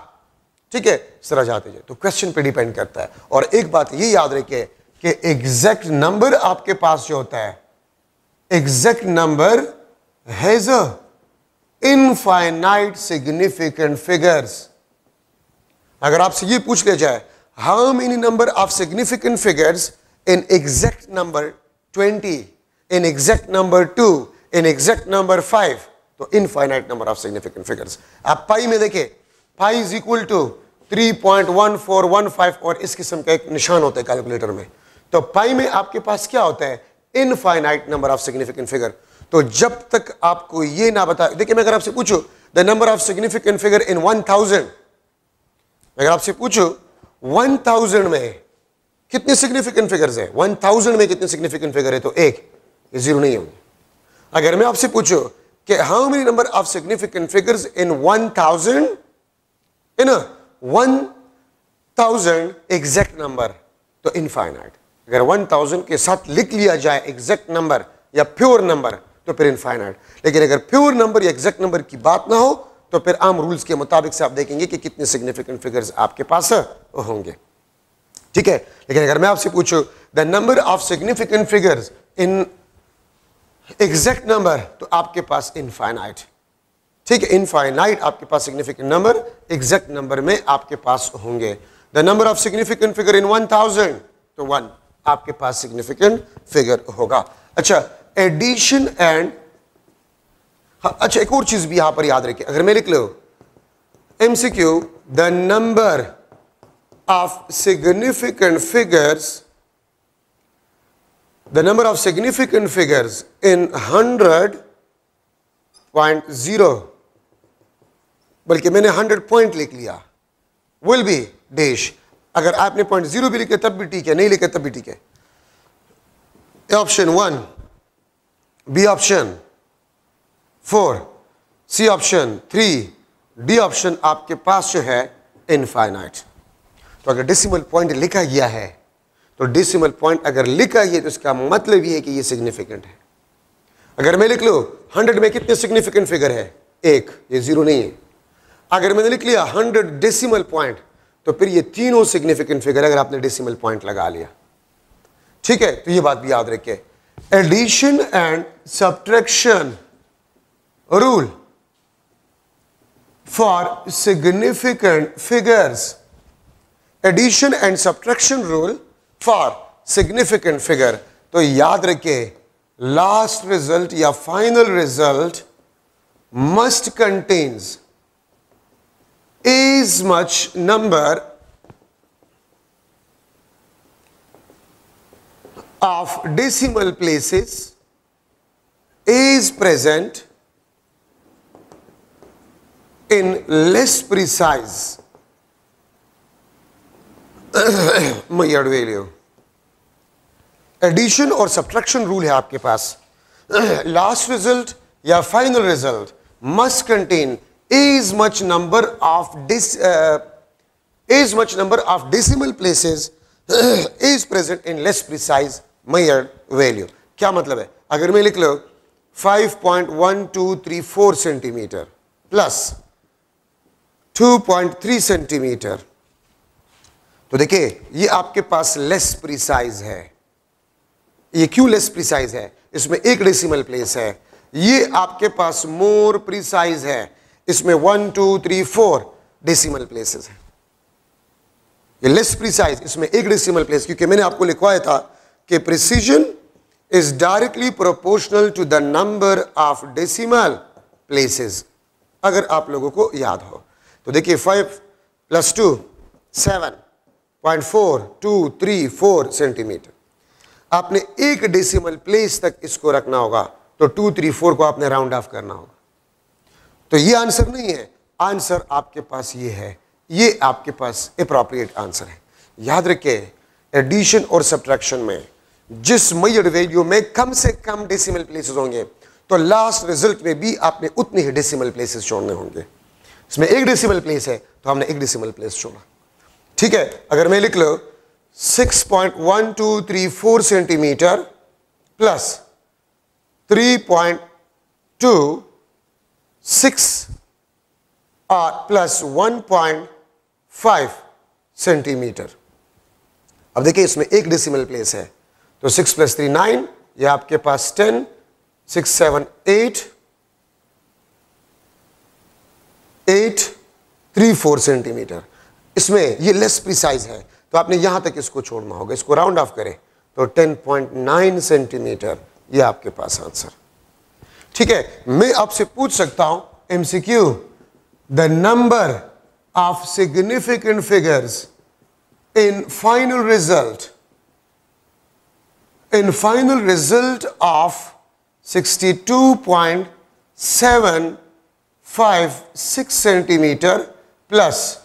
ठीक है, इस तरह जाते जाए। तो क्वेश्चन पे डिपेंड करता है। और एक बात ये याद रखिए कि एग्जैक्ट नंबर आपके पास जो होता है, exact number has a infinite significant figures. अगर आपसे ये पूछ लिया जाए how many number of significant figures in exact number 20, in exact number 2, in exact number 5, तो infinite number of significant figures. आप पाई में देखिए, पाई इज इक्वल टू 3.1415 और इस किस्म का एक निशान होता है कैलकुलेटर में। तो पाई में आपके पास क्या होता है, infinite number of significant figure. तो जब तक आपको ये ना बता, देखिए मैं अगर आपसे पूछूं the number of significant figure in 1000, अगर आपसे पूछूं 1000 में कितने सिग्निफिकेंट फिगर्स है, 1000 में कितने सिग्निफिकेंट फिगर है, तो एक, ये जीरो नहीं होंगे। अगर मैं आपसे पूछूं कि how many number of significant figures in 1000 in 1000 exact number, तो इनफाइनाइट। अगर 1000 के साथ लिख लिया जाए एग्जैक्ट नंबर या प्योर नंबर तो फिर इनफाइनाइट। लेकिन अगर प्योर नंबर या एग्जैक्ट नंबर की बात ना हो तो फिर आम रूल्स के मुताबिक से आप देखेंगे कि कितने सिग्निफिकेंट फिगर्स आपके पास होंगे, ठीक है। लेकिन अगर मैं आपसे पूछूं the number of significant figures in exact number, तो आपके पास इनफाइनाइट, ठीक है, इनफाइनाइट आपके पास सिग्निफिकेंट नंबर एग्जैक्ट नंबर में आपके पास होंगे। The number of significant figure in 1000, तो 1 आपके पास सिग्निफिकेंट फिगर होगा। अच्छा, एडिशन एंड, अच्छा एक और चीज भी यहां पर याद रखिए, अगर मैं लिख लो MCQ the number of significant figures, the number of significant figures in 100.0, बल्कि मैंने 100 पॉइंट लिख लिया, will be dash। अगर आपने 0.0 भी लिखे तब भी ठीक है, नहीं लिखे तब भी ठीक है। Option 1, B option 4, C option 3, D option आपके पास जो है इनफाइनाइट। तो अगर डेसिमल पॉइंट लिखा गया है तो डेसिमल पॉइंट अगर लिखा है तो इसका मतलब ये है कि ये सिग्निफिकेंट है। अगर मैं लिख लो 100 में कितने सिग्निफिकेंट फिगर है, 1, ये 0 नहीं है। अगर मैंने लिख लिया 100 डेसिमल पॉइंट तो फिर ये तीनों सिग्निफिकेंट फिगर अगर आपने डेसिमल पॉइंट लगा लिया, ठीक है। तो ये बात भी याद रखिए, addition and subtraction rule for significant figures, addition and subtraction rule for significant figure. तो याद रखिए लास्ट रिजल्ट या final result must contains as much number of decimal places is present in less precise measured value। Addition और सब्ट्रैक्शन रूल है आपके पास, लास्ट रिजल्ट या final result must contain as much number of decimal places is present in less precise measured value। क्या मतलब है, अगर मैं लिख लो 5.1234 सेंटीमीटर प्लस 2.3 सेंटीमीटर, तो देखिए ये आपके पास लेस प्रिसाइज है। ये क्यों लेस प्रिसाइज है, इसमें एक डेसिमल प्लेस है। ये आपके पास मोर प्रिसाइज है, इसमें 1 2 3 4 डेसिमल प्लेसेस है। ये लेस प्रिसाइज, इसमें एक डेसिमल प्लेस, क्योंकि मैंने आपको लिखवाया था कि precision is directly proportional to the number of decimal places, अगर आप लोगों को याद हो तो देखिए 5 + 2 7.4234 सेंटीमीटर। आपने एक डेसिमल प्लेस तक इसको रखना होगा, तो 2 3 4 को आपने राउंड ऑफ करना होगा। तो ये आंसर नहीं है, आंसर आपके पास ये है, ये आपके पास एप्रोप्रिएट आंसर है। याद रखिए एडिशन और सब्ट्रैक्शन में जिस मेजर्ड वैल्यू में कम से कम डेसिमल प्लेसेस होंगे तो लास्ट रिजल्ट में भी आपने उतने ही डेसिमल प्लेसेस छोड़ने होंगे। इसमें एक डेसिमल प्लेस है तो हमने एक डेसिमल प्लेस छोड़ा, ठीक है। अगर मैं लिख लो 6.1234 सेंटीमीटर प्लस 3.26 प्लस 1.5 सेंटीमीटर। अब देखिए इसमें एक डेसिमल प्लेस है, तो 6 + 3 9, ये आपके पास 10, 6 7 8 3 4 सेंटीमीटर। इसमें ये लेस प्रिसाइज है तो आपने यहां तक इसको छोड़ना होगा, इसको राउंड ऑफ करें तो 10.9 सेंटीमीटर, ये आपके पास आंसर, ठीक है। मैं आपसे पूछ सकता हूं MCQ the number of significant figures in final result of 62.756 centimetre plus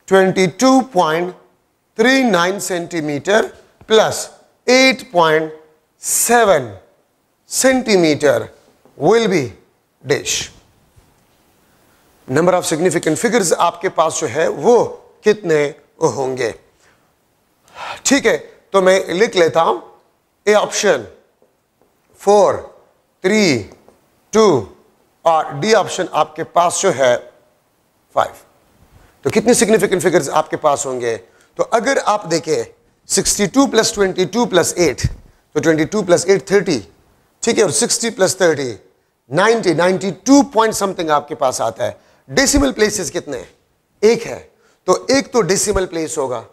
22.39 centimetre plus 8.7 centimetre will be dash. Number of significant figures आपके पास जो है वो कितने होंगे? ठीक है, तो मैं लिख लेता हूं ए ऑप्शन 4, 3, 2 और डी ऑप्शन आपके पास जो है 5। तो कितने सिग्निफिकेंट फिगर्स आपके पास होंगे? तो अगर आप देखें 62 प्लस 22 प्लस 8, तो 22 प्लस 8 30, ठीक है, और 60 प्लस 30 90, 92 पॉइंट समथिंग आपके पास आता है। डेसिमल प्लेसेस कितने हैं? एक है, तो एक तो डेसिमल प्लेस होगा,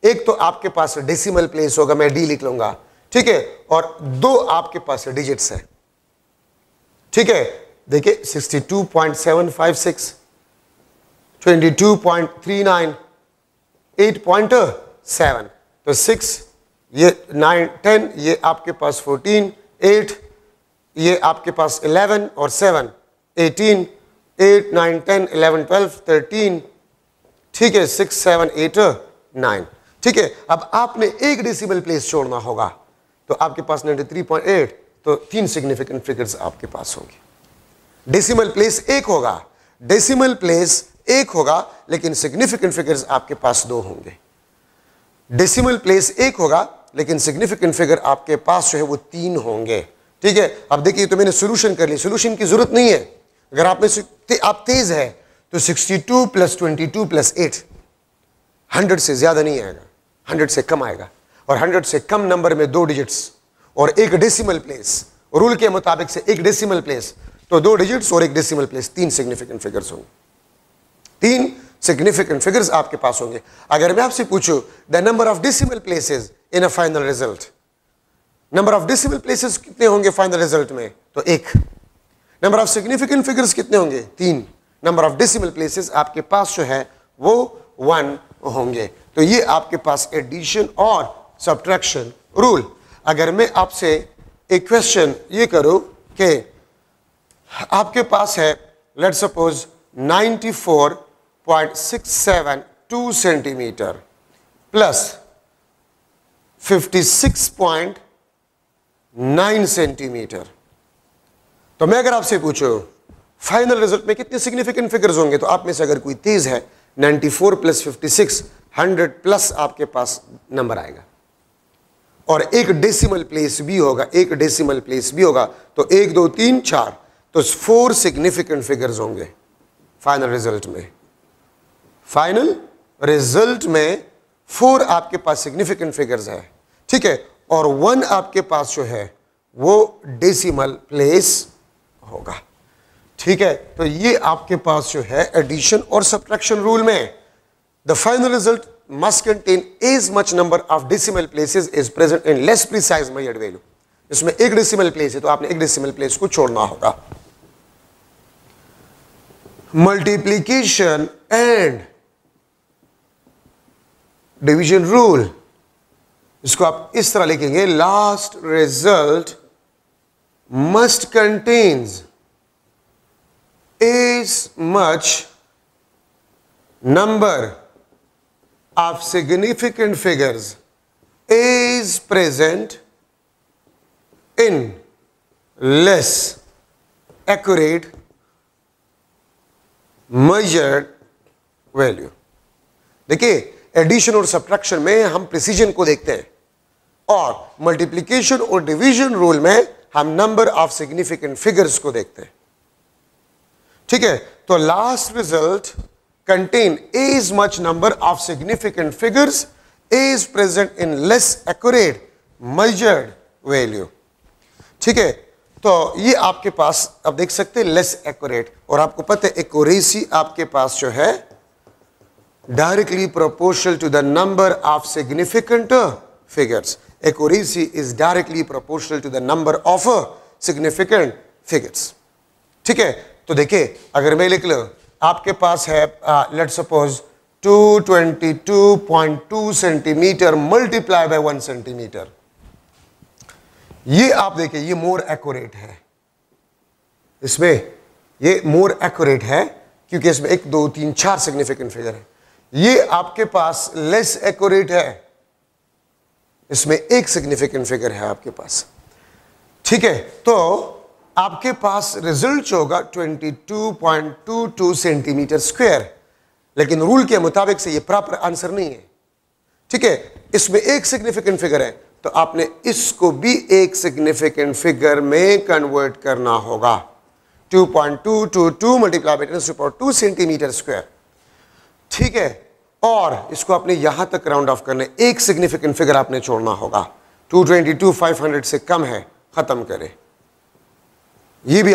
एक तो आपके पास डेसिमल प्लेस होगा, मैं डी लिख लूंगा, ठीक है, और दो आपके पास डिजिट्स है। ठीक है, देखिए 62.756, 22.39, 8.7, तो 6, ये 9, 10, ये आपके पास 14, 8, ये आपके पास 11 और 7, 18, 8, 9, 10, 11, 12, 13, ठीक है, 6, 7, 8, 9। ठीक है, अब आपने एक डेसिमल प्लेस छोड़ना होगा, तो आपके पास 93.8, तो 3 सिग्निफिकेंट फिगर्स आपके पास होंगे। डेसिमल प्लेस एक होगा, डेसिमल प्लेस एक होगा, लेकिन सिग्निफिकेंट फिगर्स आपके पास 2 होंगे। डेसिमल प्लेस एक होगा, लेकिन सिग्निफिकेंट फिगर आपके पास जो है वो 3 होंगे। ठीक है, अब देखिए, तो मैंने सोल्यूशन कर ली, सोल्यूशन की जरूरत नहीं है। अगर आप में आप तेज है तो 62 प्लस 22 प्लस 8 100 से ज्यादा नहीं आएगा, 100 से कम आएगा, और 100 से कम नंबर में 2 डिजिट्स और एक डेसिमल प्लेस, रूल के मुताबिक से एक डेसिमल प्लेस, तो 2 डिजिट्स और एक डेसिमल प्लेस, 3 सिग्निफिकेंट फिगर्स होंगे। 3 सिग्निफिकेंट फिगर्स आपके पास होंगे। अगर मैं आपसे पूछूं the number of decimal places in a final result, number of decimal places कितने होंगे फाइनल रिजल्ट में? तो 1। नंबर ऑफ सिग्निफिकेंट फिगर्स कितने होंगे? 3। नंबर ऑफ डेसिमल प्लेसेस आपके पास जो है वो 1 होंगे। तो ये आपके पास एडिशन और सब्ट्रैक्शन रूल। अगर मैं आपसे एक क्वेश्चन ये करूं कि आपके पास है let's suppose 94.672 centimetre plus 56.9 centimetre, तो मैं अगर आपसे पूछूं फाइनल रिजल्ट में कितने सिग्निफिकेंट फिगर्स होंगे, तो आप में से अगर कोई तेज है 94 प्लस 56 100 प्लस आपके पास नंबर आएगा, और एक डेसिमल प्लेस भी होगा, एक डेसिमल प्लेस भी होगा, तो 1 2 3 4, तो 4 सिग्निफिकेंट फिगर्स होंगे फाइनल रिजल्ट में। फाइनल रिजल्ट में 4 आपके पास सिग्निफिकेंट फिगर्स है, ठीक है, और 1 आपके पास जो है वो डेसिमल प्लेस होगा। ठीक है, तो ये आपके पास जो है एडिशन और सब्ट्रैक्शन रूल में the final result must contain as much number of decimal places is present in less precise measured value. इसमें एक डेसिमल प्लेस है, तो आपने एक डेसिमल प्लेस को छोड़ना होगा। मल्टीप्लीकेशन एंड डिवीजन रूल, इसको आप इस तरह लिखेंगे, last result must contains as much number of significant figures is present in less accurate measured value। देखिए, एडिशन और सब्ट्रैक्शन में हम प्रिसीजन को देखते हैं, और मल्टीप्लिकेशन और डिवीजन रूल में हम नंबर ऑफ सिग्निफिकेंट फिगर्स को देखते हैं। ठीक है, तो last result contain as much number of significant figures is present in less accurate measured value. ठीक है, तो ये आपके पास अब देख सकते हैं लेस एक्यूरेट, और आपको पता है एक्यूरेसी आपके पास जो है directly proportional to the number of significant figures. Accuracy is directly proportional to the number of significant figures. ठीक है, तो देखिए, अगर मैं लिख लूं आपके पास है let's suppose 222.2 centimetre multiply by 1 centimetre, ये आप देखिए ये मोर एक्यूरेट है, इसमें ये मोर एक्यूरेट है क्योंकि इसमें 1 2 3 4 सिग्निफिकेंट फिगर है। ये आपके पास लेस एक्यूरेट है, इसमें 1 सिग्निफिकेंट फिगर है आपके पास। ठीक है, तो आपके पास रिजल्ट जो होगा 22.22 सेंटीमीटर स्क्वायर, लेकिन रूल के मुताबिक से ये प्रॉपर आंसर नहीं है। ठीक है, इसमें एक सिग्निफिकेंट फिगर है, तो आपने इसको भी एक सिग्निफिकेंट फिगर में कन्वर्ट करना होगा। 2.222 मल्टीप्लाई बाय 10⁻² सेंटीमीटर स्क्वायर। ठीक है, और इसको आपने यहां तक राउंड ऑफ करने, एक सिग्निफिकेंट फिगर आपने छोड़ना होगा। 222,500 से कम है, खत्म करें। ये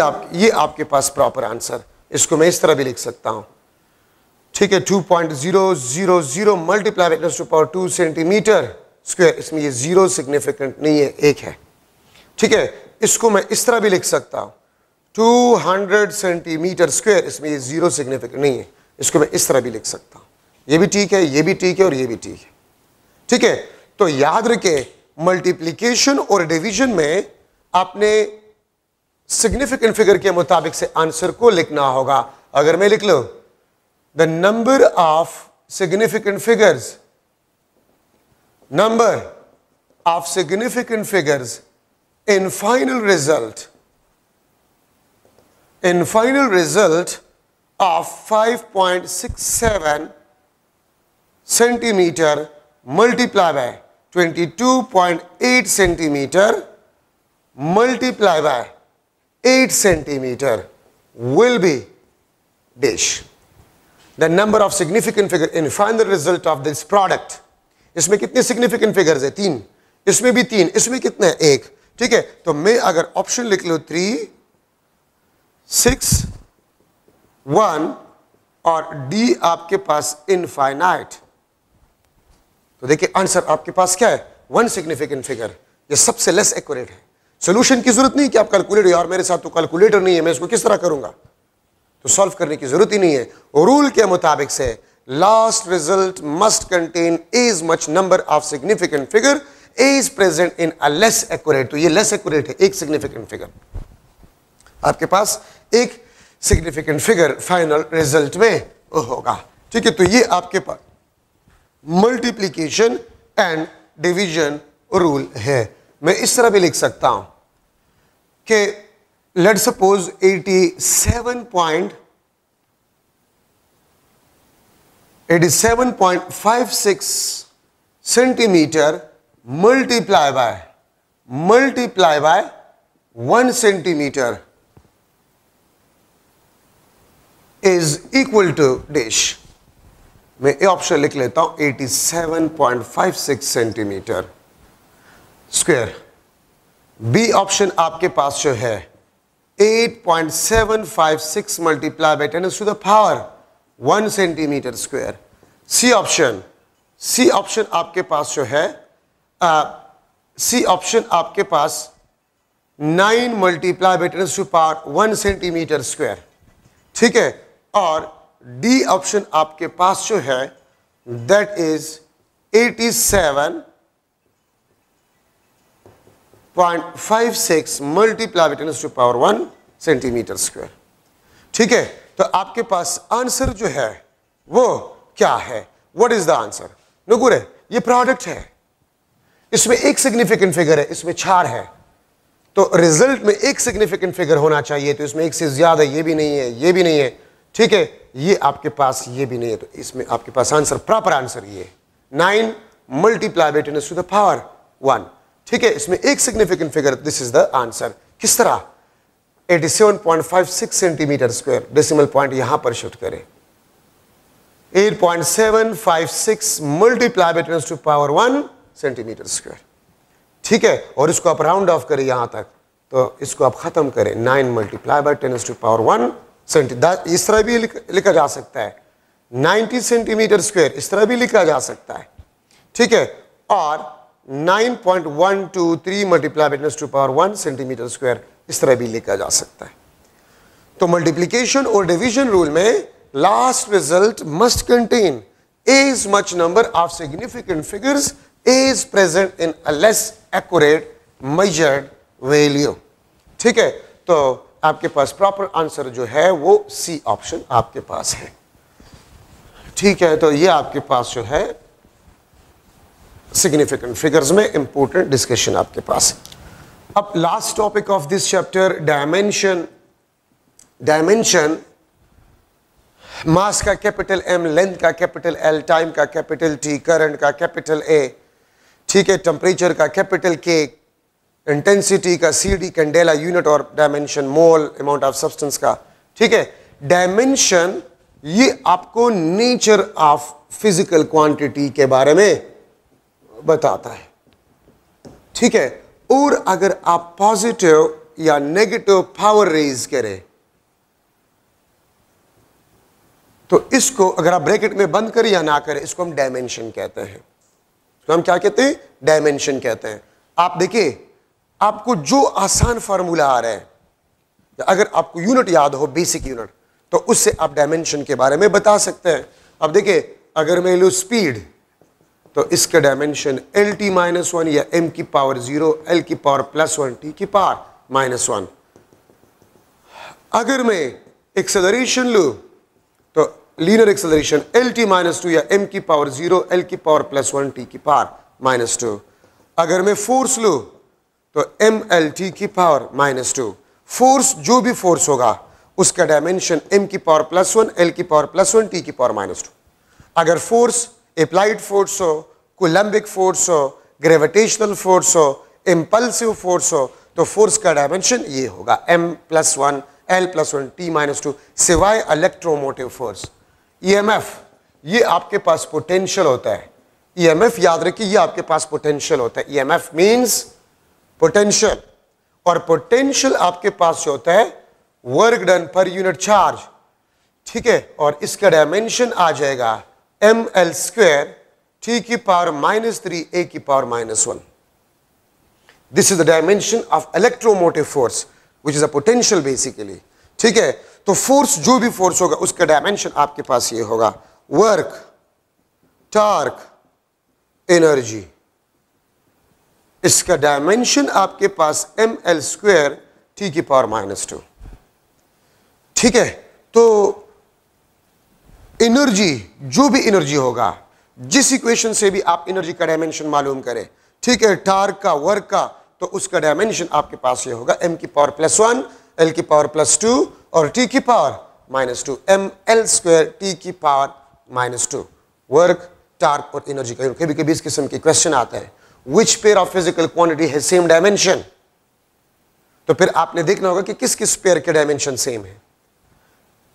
आपके पास प्रॉपर आंसर। इसको मैं इस तरह भी लिख सकता हूं। ठीक है, 2.000 मल्टीप्लाई बाय 10⁻² सेंटीमीटर स्क्वायर, इसमें ये जीरो सिग्निफिकेंट नहीं है, एक है। ठीक है, इसको मैं इस तरह भी लिख सकता हूं 200 सेंटीमीटर स्क्वायर, इसमें ये जीरो सिग्निफिकेंट नहीं है, इसको मैं इस तरह भी लिख सकता हूं। ये भी ठीक है, ये भी ठीक है, और ये भी ठीक है। ठीक है, तो याद रखें मल्टीप्लिकेशन और डिवीजन में आपने सिग्निफिकेंट फिगर के मुताबिक से आंसर को लिखना होगा। अगर मैं लिख लूं the number of significant figures, number of significant figures in final result of 5.67 centimeter multiplied by 22.8 centimeter multiplied by 8 centimeter will be dash. The number of significant figure in final result of this product. इसमें कितने सिग्निफिकेंट फिगर्स है? 3। इसमें भी 3। इसमें कितने हैं? 1। ठीक है, तो मैं अगर ऑप्शन लिख लूं 3, 6, 1 और डी आपके पास इनफाइनाइट, तो देखिए आंसर आपके पास क्या है? 1 सिग्निफिकेंट फिगर। ये सबसे लेस एक्यूरेट है। सोल्यूशन की जरूरत नहीं कि आप कैलकुलेटर, यार मेरे साथ तो कैलकुलेटर नहीं है, मैं इसको किस तरह करूंगा, तो सॉल्व करने की जरूरत ही नहीं है। रूल के मुताबिक से last result must contain as much number of significant figure is present in a less accurate, तो ये less accurate है, एक significant figure। आपके पास एक significant figure final result में होगा। ठीक है, तो ये आपके पास multiplication and division rule है। मैं इस तरह भी लिख सकता हूं कि let's suppose 87.56 centimeter multiply by 1 centimeter is equal to dash। मैं ये ऑप्शन लिख लेता हूं 87.56 सेंटीमीटर स्क्वायर। बी ऑप्शन आपके पास जो है 8.756 multiply by 10⁻1 centimetre square. C option आपके पास जो है सी ऑप्शन आपके पास 9 मल्टीप्लाई बाय 10⁻1 सेंटीमीटर स्क्वायर। ठीक है, और डी ऑप्शन आपके पास जो है that is 87.56 multiply by 10⁻1 centimetre square. ठीक है, तो आपके पास आंसर जो है वो क्या है? What is the answer? नकुरे, ये प्रोडक्ट है, इसमें एक सिग्निफिकेंट फिगर है, इसमें 4 है, तो रिजल्ट में एक सिग्निफिकेंट फिगर होना चाहिए, तो इसमें एक से ज्यादा ये भी नहीं है, ये भी नहीं है। ठीक है, ये आपके पास ये भी नहीं है, तो इसमें आपके पास आंसर, प्रॉपर आंसर ये 9 मल्टीप्लाई बाय 10⁻1। ठीक है, इसमें एक significant figure, this is the answer. किस तरह? 87.56 सेंटीमीटर स्क्वायर, डेसिमल पॉइंट यहां पर शिफ्ट करें, 8.756 मल्टीप्लाई बाय 10⁻1 सेंटीमीटर स्क्वायर। ठीक है, और इसको आप राउंड ऑफ करें यहां तक, तो इसको आप खत्म करें 9 मल्टीप्लाई बाय 10⁻1 सेंटीमीटर। इस तरह भी लिखा जा सकता है 90 सेंटीमीटर स्क्वायर, इस तरह भी लिखा जा सकता है। ठीक है, और 9.123 मल्टीप्लाई बाय 10⁻1 सेंटीमीटर स्क्वायर, इस तरह भी लिखा जा सकता है। तो मल्टीप्लिकेशन और डिवीजन रूल में last result must contain as much number of significant figures is present in a less accurate measured value। ठीक है, तो आपके पास प्रॉपर आंसर जो है वो सी ऑप्शन आपके पास है। ठीक है, तो ये आपके पास जो है सिग्निफिकेंट फिगर्स में इंपॉर्टेंट डिस्कशन आपके पास। अब last topic of this chapter, dimension. Dimension mass का कैपिटल एम, लेंथ का कैपिटल एल, टाइम का कैपिटल टी, करंट का कैपिटल ए, ठीक है, टेम्परेचर का कैपिटल के, इंटेंसिटी का सी डी, कैंडेला यूनिट और dimension mole, amount of substance का, ठीक है। डायमेंशन ये आपको नेचर ऑफ फिजिकल क्वांटिटी के बारे में बताता है, ठीक है। और अगर आप पॉजिटिव या नेगेटिव पावर रेज करें तो इसको अगर आप ब्रैकेट में बंद करें या ना करें, इसको हम डायमेंशन कहते हैं। तो हम क्या कहते हैं? डायमेंशन कहते हैं। आप देखिए, आपको जो आसान फार्मूला आ रहा है, अगर आपको यूनिट याद हो, बेसिक यूनिट, तो उससे आप डायमेंशन के बारे में बता सकते हैं। अब देखिए, अगर मैं लूँ स्पीड, तो इसका dimension L T minus one या एम की पावर 0, एल की पावर +1, टी की पावर -1। अगर मैं एक्सेलरेशन लूँ तो लीनियर एक्सेलरेशन एल टी -2 या एम की पावर 0, एल की पावर +1, टी की पावर -2। अगर मैं फोर्स लूँ तो एम एल टी की पावर -2। फोर्स, जो भी फोर्स होगा उसका डायमेंशन एम की पावर +1, एल की पावर +1, टी की पावर -2। अगर फोर्स अप्लाइड फोर्स हो, कूलम्बिक फोर्स हो, ग्रेविटेशनल फोर्स हो, इंपल्सिव फोर्स हो, तो फोर्स का डायमेंशन ये होगा m+1, l+1, t-2, सिवाय इलेक्ट्रोमोटिव फोर्स। ईएमएफ, ये आपके पास पोटेंशियल होता है। ईएमएफ याद रखिए, ये आपके पास पोटेंशियल होता है। ईएमएफ मींस पोटेंशियल, और पोटेंशियल आपके पास होता है work done per unit charge, ठीक है। और इसका डायमेंशन आ जाएगा ml² t की पावर -3 a की power -1। This is the dimension of electromotive force which is a potential basically, ठीक है। तो फोर्स, जो भी फोर्स होगा उसका डायमेंशन आपके पास ये होगा, वर्क, टॉर्क, एनर्जी। इसका डायमेंशन आपके पास ml² t की पावर -2, ठीक है। तो एनर्जी, जो भी एनर्जी होगा, जिस इक्वेशन से भी आप एनर्जी का डायमेंशन मालूम करें, ठीक है, टॉर्क का, वर्क का, तो उसका डायमेंशन आपके पास ये होगा m की पावर +1, l की पावर +2 और t की पावर -2, ml² t की पावर -2। वर्क, टॉर्क और एनर्जी का कभी कभी इस किस्म के क्वेश्चन आता है, which pair of physical quantity has same dimension. तो फिर आपने देखना होगा कि किस किस पेयर के डायमेंशन सेम है,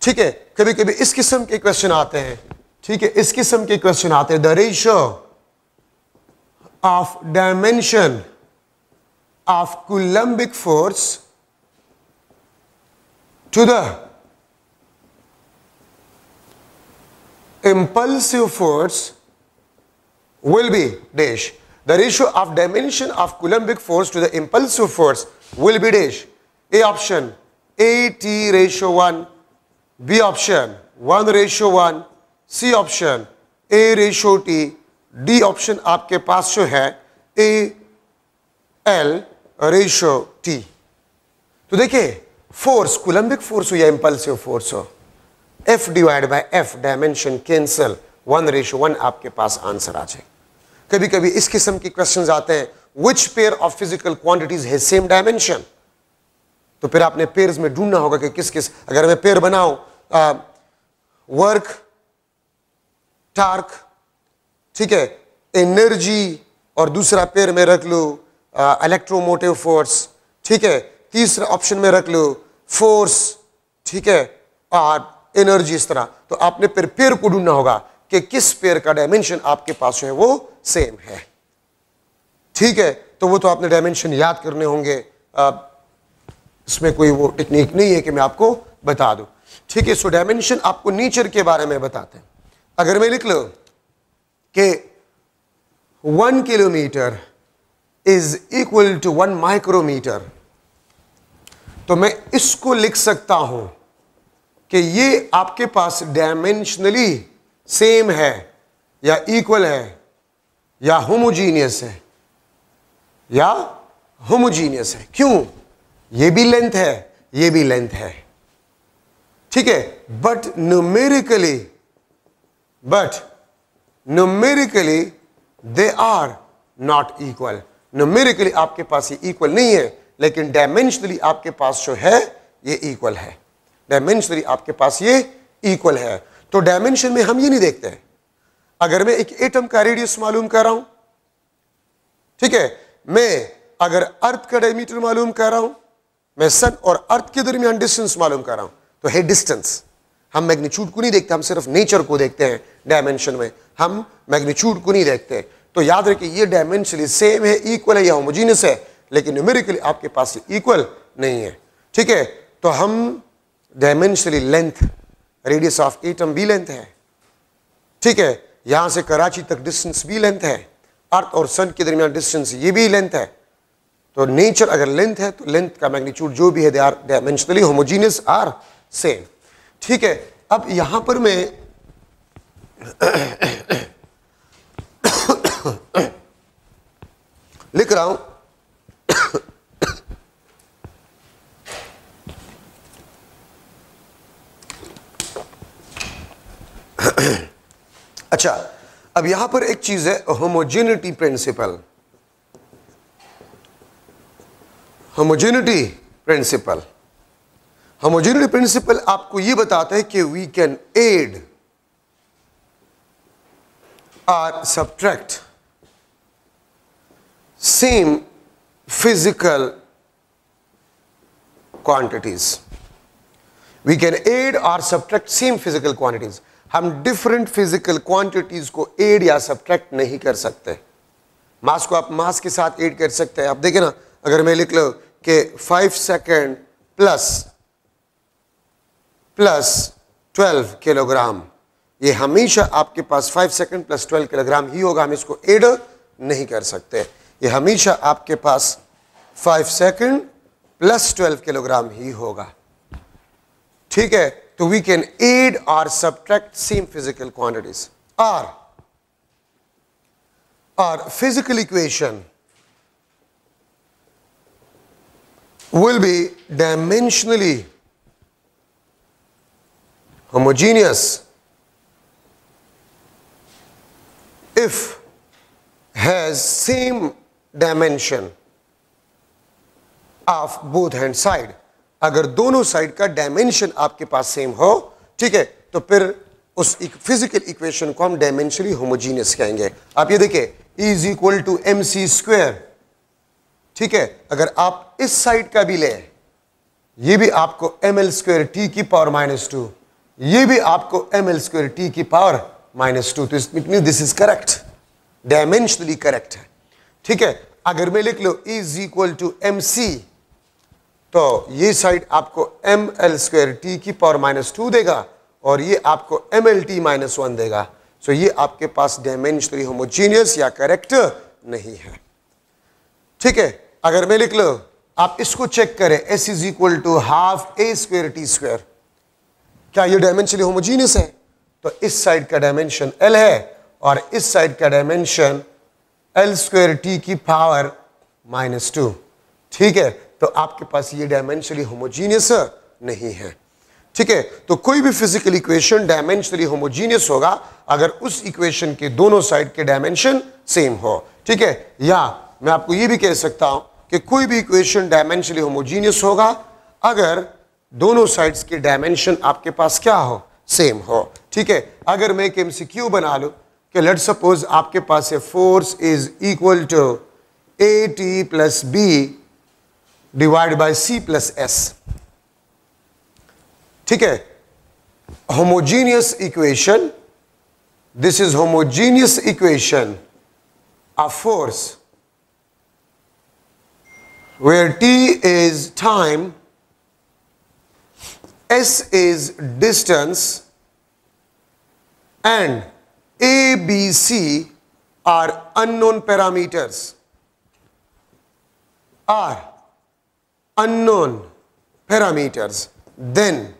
ठीक है। कभी कभी इस किस्म के क्वेश्चन आते हैं, ठीक है, इस किस्म के क्वेश्चन आते हैं, the ratio of dimension of coulombic force to the impulsive force will be dash. The ratio of dimension of Coulombic force to the impulsive force will be dash. A option AT/1, B option 1/1, C option A/T, D option आपके पास जो है AL/T। तो देखिए, फोर्स, कूलम्बिक फोर्स हो या इंपल्सिव फोर्स हो, F/F डायमेंशन कैंसल, 1/1 आपके पास आंसर आ जाए। कभी कभी इस किस्म के क्वेश्चंस आते हैं, which pair of physical quantities has same dimension. तो फिर आपने पेयर्स में ढूंढना होगा कि किस किस, अगर मैं पेयर बनाऊं वर्क, टॉर्क, ठीक है, एनर्जी, और दूसरा पेयर में रख लूं इलेक्ट्रोमोटिव फोर्स, ठीक है, तीसरा ऑप्शन में रख लूं फोर्स, ठीक है, और एनर्जी, इस तरह। तो आपने फिर पेयर को ढूंढना होगा कि किस पेयर का डायमेंशन आपके पास है वो सेम है, ठीक है। तो वो तो आपने डायमेंशन याद करने होंगे, इसमें कोई वो टेक्निक नहीं है कि मैं आपको बता दूं, ठीक है। सो डायमेंशन आपको नेचर के बारे में बताते हैं। अगर मैं लिख लो कि 1 kilometre is equal to 1 micrometre, तो मैं इसको लिख सकता हूं कि ये आपके पास डायमेंशनली सेम है या इक्वल है या होमोजीनियस है, या होमोजीनियस है। क्यों? ये भी लेंथ है, ये भी लेंथ है, ठीक है। But numerically they are not equal. Numerically आपके पास ये इक्वल नहीं है, लेकिन डायमेंशनली आपके पास जो है ये इक्वल है, डायमेंशनली आपके पास ये इक्वल है। तो डायमेंशन में हम ये नहीं देखते हैं, अगर मैं एक एटम का रेडियस मालूम कर रहा हूं, ठीक है, मैं अगर अर्थ का डायमीटर मालूम कर रहा हूं, मैं सन और अर्थ के दरमियान डिस्टेंस मालूम कर रहा हूं, तो है डिस्टेंस। हम मैग्नीट्यूड को नहीं देखते, हम सिर्फ नेचर को देखते हैं डायमेंशन में, हम मैग्नीट्यूड को नहीं देखते। तो याद रखिए ये डायमेंशनली सेम है, इक्वल है या होमोजीनियस है, लेकिन न्यूमेरिकली आपके पास ये इक्वल नहीं है, ठीक है। तो हम dimensionally length, radius of atom भी लेंथ है, ठीक है, यहां से कराची तक डिस्टेंस भी लेंथ है, अर्थ और सन के दरमियान डिस्टेंस ये भी लेंथ है। तो नेचर अगर लेंथ है तो लेंथ का मैग्नीट्यूड जो भी है they are dimensionally homogeneous are same, ठीक है। अब यहां पर मैं लिख रहा हूं अच्छा, अब यहां पर एक चीज है homogeneity principle. Homogeneity principle, homogeneity principle आपको यह बताता है कि वी कैन एड और subtract same physical quantities. We can add और सब्ट्रैक्ट सेम फिजिकल क्वांटिटीज। हम डिफरेंट फिजिकल क्वांटिटीज को एड या सब्ट्रैक्ट नहीं कर सकते। मास को आप मास के साथ एड कर सकते हैं। आप देखें ना, अगर मैं लिख लो कि 5 सेकेंड प्लस 12 किलोग्राम, ये हमेशा आपके पास 5 सेकेंड प्लस 12 किलोग्राम ही होगा, हम इसको एड नहीं कर सकते। ये हमेशा आपके पास 5 सेकेंड प्लस 12 किलोग्राम ही होगा, ठीक है। तो वी कैन एड और सब्ट्रैक्ट सेम फिजिकल क्वांटिटीज। और physical equation will be dimensionally homogeneous if has same dimension of both hand side। अगर दोनों साइड का डायमेंशन आपके पास सेम हो, ठीक है, तो फिर उस फिजिकल इक्वेशन को हम डायमेंशनली होमोजीनियस कहेंगे। आप ये देखिए, E is equal to MC square, ठीक है। अगर आप इस साइड का भी ले, ये भी आपको ml स्क्वायर टी की पावर -2, ये भी आपको ml स्क्वायर टी की पावर -2, तो it mean this is correct, dimensionally correct है, ठीक है। अगर मैं लिख लो E is equal to MC, तो ये साइड आपको ml स्क्वायर टी की पावर -2 देगा और ये आपको mlt -1 देगा। सो ये आपके पास डायमेंशनली होमोजीनियस या करेक्ट नहीं है, ठीक है। अगर मैं लिख लो, आप इसको चेक करें, S is equal to half A square T square, क्या ये डायमेंशनली होमोजीनियस है? तो इस साइड का डायमेंशन L है और इस साइड का डायमेंशन L स्क्वायर टी की पावर -2, ठीक है। तो आपके पास ये डायमेंशनली होमोजीनियस नहीं है, ठीक है। तो कोई भी फिजिकल इक्वेशन डायमेंशनली होमोजीनियस होगा अगर उस इक्वेशन के दोनों साइड के डायमेंशन सेम हो, ठीक है। या मैं आपको ये भी कह सकता हूं कि कोई भी इक्वेशन डायमेंशनली होमोजीनियस होगा अगर दोनों साइड्स के डायमेंशन आपके पास क्या हो, सेम हो, ठीक है। अगर मैं एक MCQ बना लूं कि लेट सपोज आपके पास है force is equal to AT plus B divide by C plus S, ठीक है। Homogeneous equation, this is homogeneous equation of force where T is time, S is distance and A, B, C are unknown parameters, are unknown parameters, then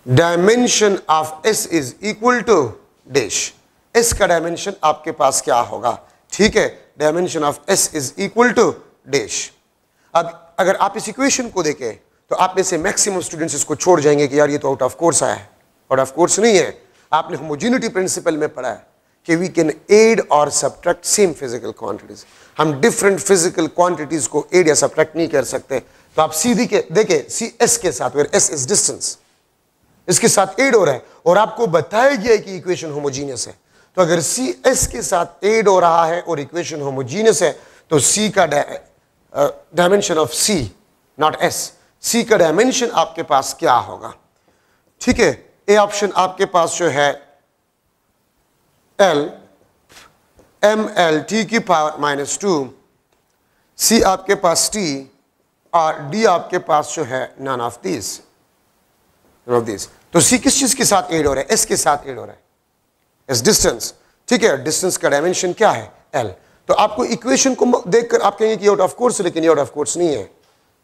dimension of S is equal to dash। S का डायमेंशन आपके पास क्या होगा, ठीक है, dimension of S is equal to dash. अब अगर आप इस इक्वेशन को देखें तो आप में से मैक्सिमम स्टूडेंट्स इसको छोड़ जाएंगे कि यार ये तो आउट ऑफ कोर्स आया है। आउट ऑफ कोर्स नहीं है, आपने होमोजेनिटी प्रिंसिपल में पढ़ा है कि वी कैन एड और सब्ट्रैक्ट सेम फिजिकल क्वांटिटीज। हम डिफरेंट फिजिकल क्वांटिटीज को एड या सब्ट्रैक्ट नहीं कर सकते। तो आप सीधी के देखिए सी एस के साथ, वेयर एस इज डिस्टेंस, इसके साथ एड हो रहा है और आपको बताया गया है कि इक्वेशन होमोजीनियस है। तो अगर सी एस के साथ एड हो रहा है और इक्वेशन होमोजीनियस है तो सी का dimension of C, not S, C का डायमेंशन आपके पास क्या होगा? ठीक है, ए ऑप्शन आपके पास जो है एल एम एल टी की पावर -2, सी आपके पास टी और डी आपके पास जो है नन ऑफ दिस। तो सी किस चीज के साथ एड हो रहा है? एस के साथ एड हो रहा है, एस डिस्टेंस। ठीक है, डिस्टेंस का डायमेंशन क्या है? एल। तो आपको इक्वेशन को देखकर आप कहेंगे कि आउट ऑफ कोर्स, लेकिन ये आउट ऑफ कोर्स नहीं है।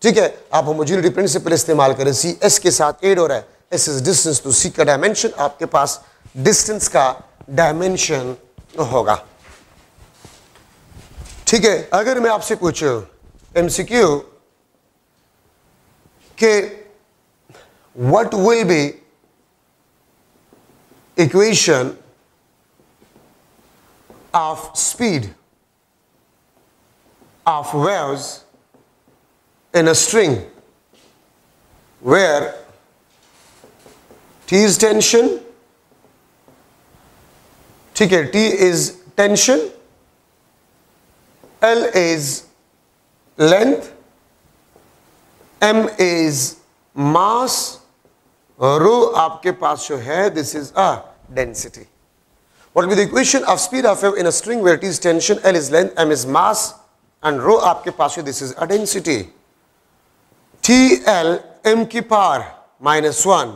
ठीक है, आप होमोजेनिटी प्रिंसिपल इस्तेमाल करें, सी एस के साथ एड हो रहा है, एस इज डिस्टेंस, तो सी का डायमेंशन आपके पास डिस्टेंस का डायमेंशन होगा। ठीक है, अगर मैं आपसे पूछूं एमसीक्यू के what will be equation of speed of waves in a string where T is tension, ठीक है, T is tension, L is length, M is mass, रो आपके पास जो है this is a density. What will be the equation of speed of wave in a string where T is tension, L is length, M is mass and rho आपके पास है this is a density. T L M की पावर -1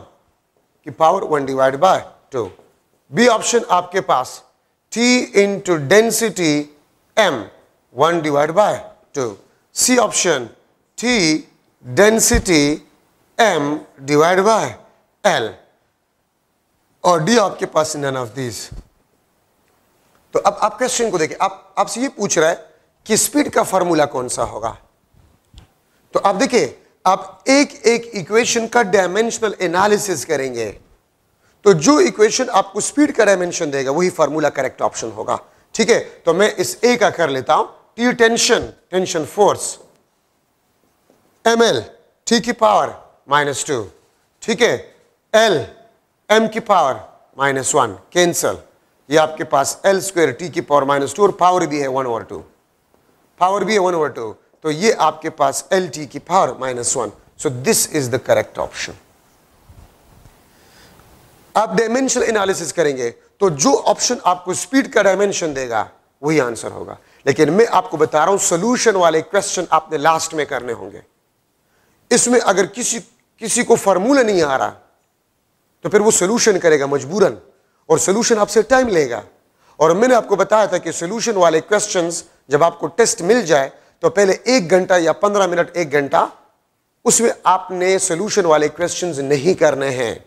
की power 1 divide by 2। B option आपके पास T into density M 1 divide by 2। C option T density M divide by L और डी आपके पास नन ऑफ दिस। तो अब आप क्वेश्चन को देखिए, आपसे ये पूछ रहा है कि स्पीड का फॉर्मूला कौन सा होगा। तो आप देखिए, आप एक एक इक्वेशन का डायमेंशनल एनालिसिस करेंगे तो जो इक्वेशन आपको स्पीड का डायमेंशन देगा वही फॉर्मूला करेक्ट ऑप्शन होगा। ठीक है, तो मैं इस ए का कर लेता हूं, T tension force, M L T की पावर -2, ठीक है, एल एम की पावर -1 कैंसल, ये आपके पास एल स्क्वायर टी की पावर -2 और पावर भी है 1/2, पावर भी है 1/2, तो ये आपके पास एल टी की power -1। So this is the correct option. आप डायमेंशनल एनालिसिस करेंगे तो जो ऑप्शन आपको स्पीड का डायमेंशन देगा वही आंसर होगा। लेकिन मैं आपको बता रहा हूं सोल्यूशन वाले क्वेश्चन आपने लास्ट में करने होंगे। इसमें अगर किसी को फॉर्मूला नहीं आ रहा तो फिर वो सोल्यूशन करेगा मजबूरन और सोल्यूशन आपसे टाइम लेगा। और मैंने आपको बताया था कि सोल्यूशन वाले क्वेश्चंस जब आपको टेस्ट मिल जाए तो पहले 1 घंटा या 15 मिनट 1 घंटा उसमें आपने सोल्यूशन वाले क्वेश्चंस नहीं करने हैं।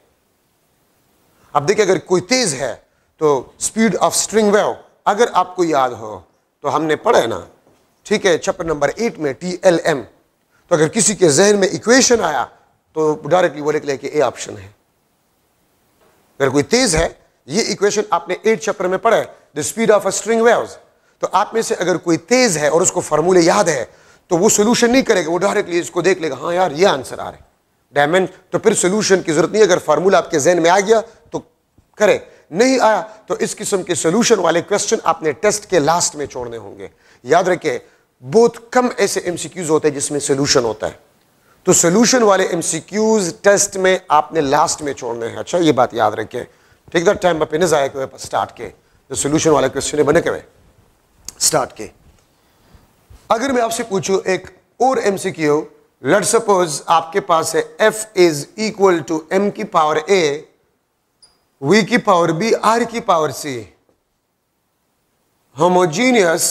अब देखिए, अगर कोई तेज है तो स्पीड ऑफ स्ट्रिंग वेव अगर आपको याद हो तो हमने पढ़ा है ना, ठीक है, चैप्टर नंबर 8 में TLM। तो अगर किसी के जहन में इक्वेशन आया तो डायरेक्टली वो लिख ले कि ए ऑप्शन है। अगर कोई तेज है, ये इक्वेशन आपने 8 चैप्टर में पढ़ा है, the speed of a string waves. तो आप में से अगर कोई तेज है और उसको फॉर्मूले याद है तो वो सोल्यूशन नहीं करेगा, वो डायरेक्टली इसको देख लेगा, हाँ यार ये आंसर आ रहा है डायमेंशन, तो फिर सोल्यूशन की जरूरत नहीं। अगर फार्मूला आपके जहन में आ गया तो करे, नहीं आया तो इस किस्म के सोल्यूशन वाले क्वेश्चन आपने टेस्ट के लास्ट में छोड़ने होंगे। याद रखें, बहुत कम ऐसे एमसीक्यूज होते हैं जिसमें सोल्यूशन होता है, तो सोल्यूशन वाले एमसीक्यूज टेस्ट में आपने लास्ट में छोड़ने हैं। अच्छा, ये बात याद रखें। टेक दैट टाइम पे नजाया के स्टार्ट के जो सोल्यूशन वाले क्वेश्चन बने के स्टार्ट के। अगर मैं आपसे पूछूं एक और एमसीक्यू, लेट्स सपोज आपके पास है f is equal to m की पावर a, v की पावर b, r की power c, homogeneous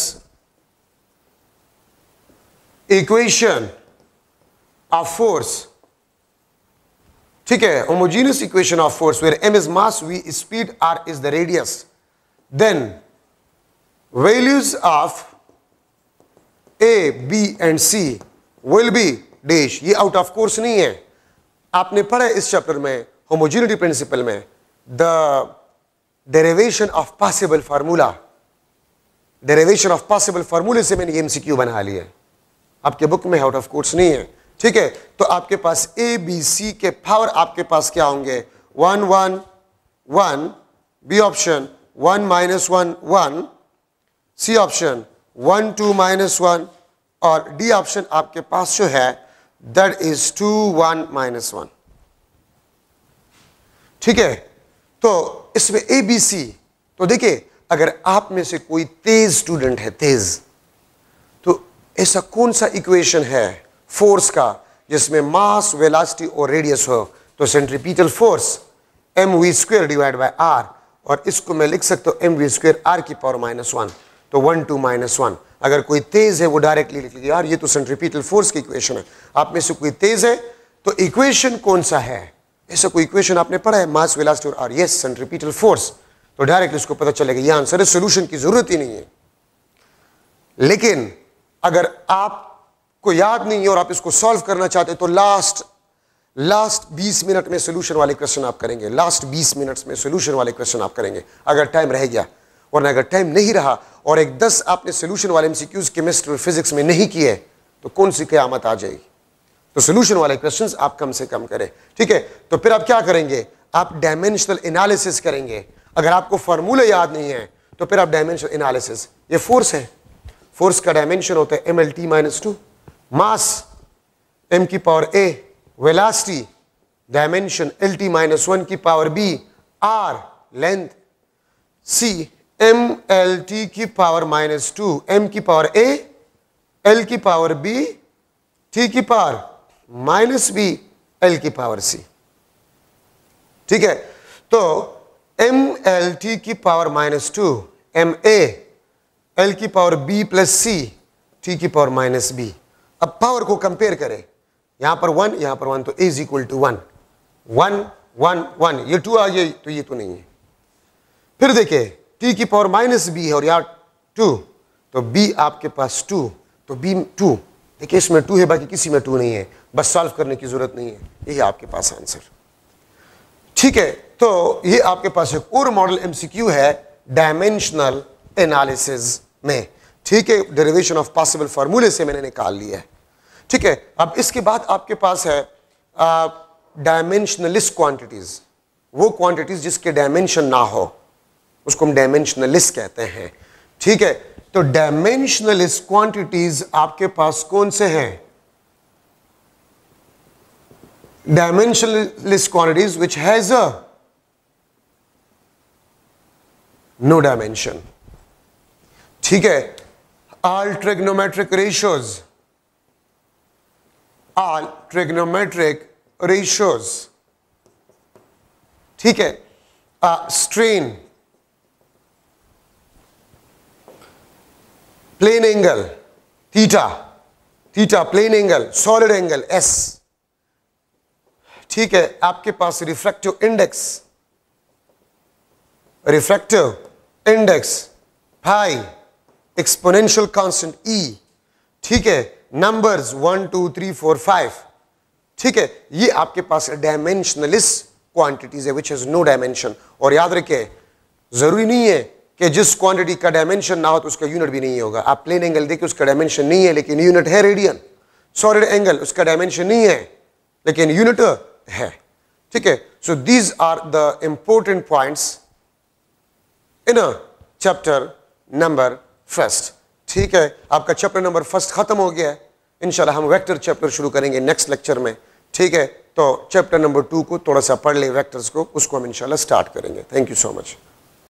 equation of force. ठीक है, homogeneous equation of force where m is mass, v is speed, r is the radius, then values of a, b and c will be dash। ये आउट ऑफ कोर्स नहीं है, आपने पढ़ा इस चैप्टर में होमोजेनिटी प्रिंसिपल में the derivation of possible formula, derivation of possible फार्मूले से मैंने एमसीक्यू बना लिया है, आपके बुक में आउट ऑफ कोर्स नहीं है, ठीक है। तो आपके पास ए बी सी के पावर आपके पास क्या होंगे, 1 1 1, बी ऑप्शन 1 -1 1, सी ऑप्शन 1 2 -1, और डी ऑप्शन आपके पास जो है दैट इज 2 1 -1, ठीक है। तो इसमें ए बी सी, तो देखिए अगर आप में से कोई तेज स्टूडेंट है, तेज, तो ऐसा कौन सा इक्वेशन है फोर्स का जिसमें मास, वेलोसिटी और रेडियस हो, तो centripetal force mv² divide by r, और इसको मैं लिख सकता हूं mv² r की पावर -1, तो 1 2 -1। अगर कोई तेज है वो डायरेक्टली लिख लीजिए, यार ये तो सेंट्रीपिटल फोर्स की इक्वेशन है। आप में से कोई तेज है तो इक्वेशन कौन सा है, ऐसा कोई इक्वेशन आपने पढ़ा है, मास, वेलोसिटी और r, यस सेंट्रीपिटल फोर्स, तो डायरेक्टली इसको पता चलेगा ये आंसर है, सोल्यूशन की जरूरत ही नहीं है। लेकिन अगर आपको याद नहीं है और आप इसको सॉल्व करना चाहते हैं तो लास्ट 20 मिनट में सोल्यूशन वाले क्वेश्चन आप करेंगे, लास्ट 20 मिनट्स में सोल्यूशन वाले क्वेश्चन आप करेंगे अगर टाइम रह गया, वरना अगर टाइम नहीं रहा और एक 10 आपने सोल्यूशन वाले एमसीक्यूज केमिस्ट्री और फिजिक्स में नहीं किए तो कौन सी क़यामत आ जाएगी। तो सोल्यूशन वाले क्वेश्चंस आप कम से कम करें, ठीक है। तो फिर आप क्या करेंगे, आप डायमेंशनल एनालिसिस करेंगे। अगर आपको फार्मूला याद नहीं है तो फिर आप डायमेंशनल एनालिसिस, ये फोर्स है, फोर्स का डायमेंशन होता है mlt-2, मास m की power a, velocity dimension lt-1 की power b, r length, c mlt की पावर -2, m की पावर a, l की पावर b, t की पावर -b, l की पावर c, ठीक है। तो mlt की पावर -2, ma, l की power b plus c, t की पावर -b। अब पावर को कंपेयर करें, यहां पर 1 यहां पर 1, तो a = 1 1 1 1, ये 2 आ गई तो ये तो नहीं है। फिर देखिए t की पावर -b है और यहाँ 2, तो b आपके पास 2, तो b 2, देखिए इसमें 2 है बाकी किसी में 2 नहीं है, बस सॉल्व करने की जरूरत नहीं है, यही आपके पास आंसर, ठीक है। तो ये आपके पास एक और मॉडल एमसीक्यू है डायमेंशनल एनालिसिस में, ठीक है, डेरिवेशन ऑफ पॉसिबल फार्मूले से मैंने निकाल लिया है, ठीक है। अब इसके बाद आपके पास है डायमेंशनलिस्ट क्वांटिटीज, वो क्वांटिटीज जिसके डायमेंशन ना हो उसको हम डायमेंशनलिस्ट कहते हैं, ठीक है। तो डायमेंशनलिस्ट क्वांटिटीज आपके पास कौन से हैं, dimensionless quantities which has a no dimension, ठीक है। All trigonometric ratios, all trigonometric ratios, ठीक है। Strain, plane angle theta, theta plane angle, solid angle S, ठीक है। आपके पास refractive index, refractive index pi, exponential constant E, ठीक है। नंबर्स 1 2 3 4 5, ठीक है। ये आपके पास डायमेंशनलिस्ट क्वांटिटीज है विच हैज नो डायमेंशन। और याद रखिए जरूरी नहीं है कि जिस क्वांटिटी का डायमेंशन ना हो तो उसका यूनिट भी नहीं होगा। आप प्लेन एंगल देखिए उसका डायमेंशन नहीं है लेकिन यूनिट है रेडियन, सॉलिड एंगल उसका डायमेंशन नहीं है लेकिन यूनिट है, ठीक है। So these are the important points in chapter number 1, ठीक है। आपका चैप्टर नंबर 1 खत्म हो गया है, इंशाल्लाह हम वेक्टर चैप्टर शुरू करेंगे नेक्स्ट लेक्चर में, ठीक है। तो चैप्टर नंबर 2 को थोड़ा सा पढ़ ले, वेक्टर्स को, उसको हम इंशाल्लाह स्टार्ट करेंगे। Thank you so much.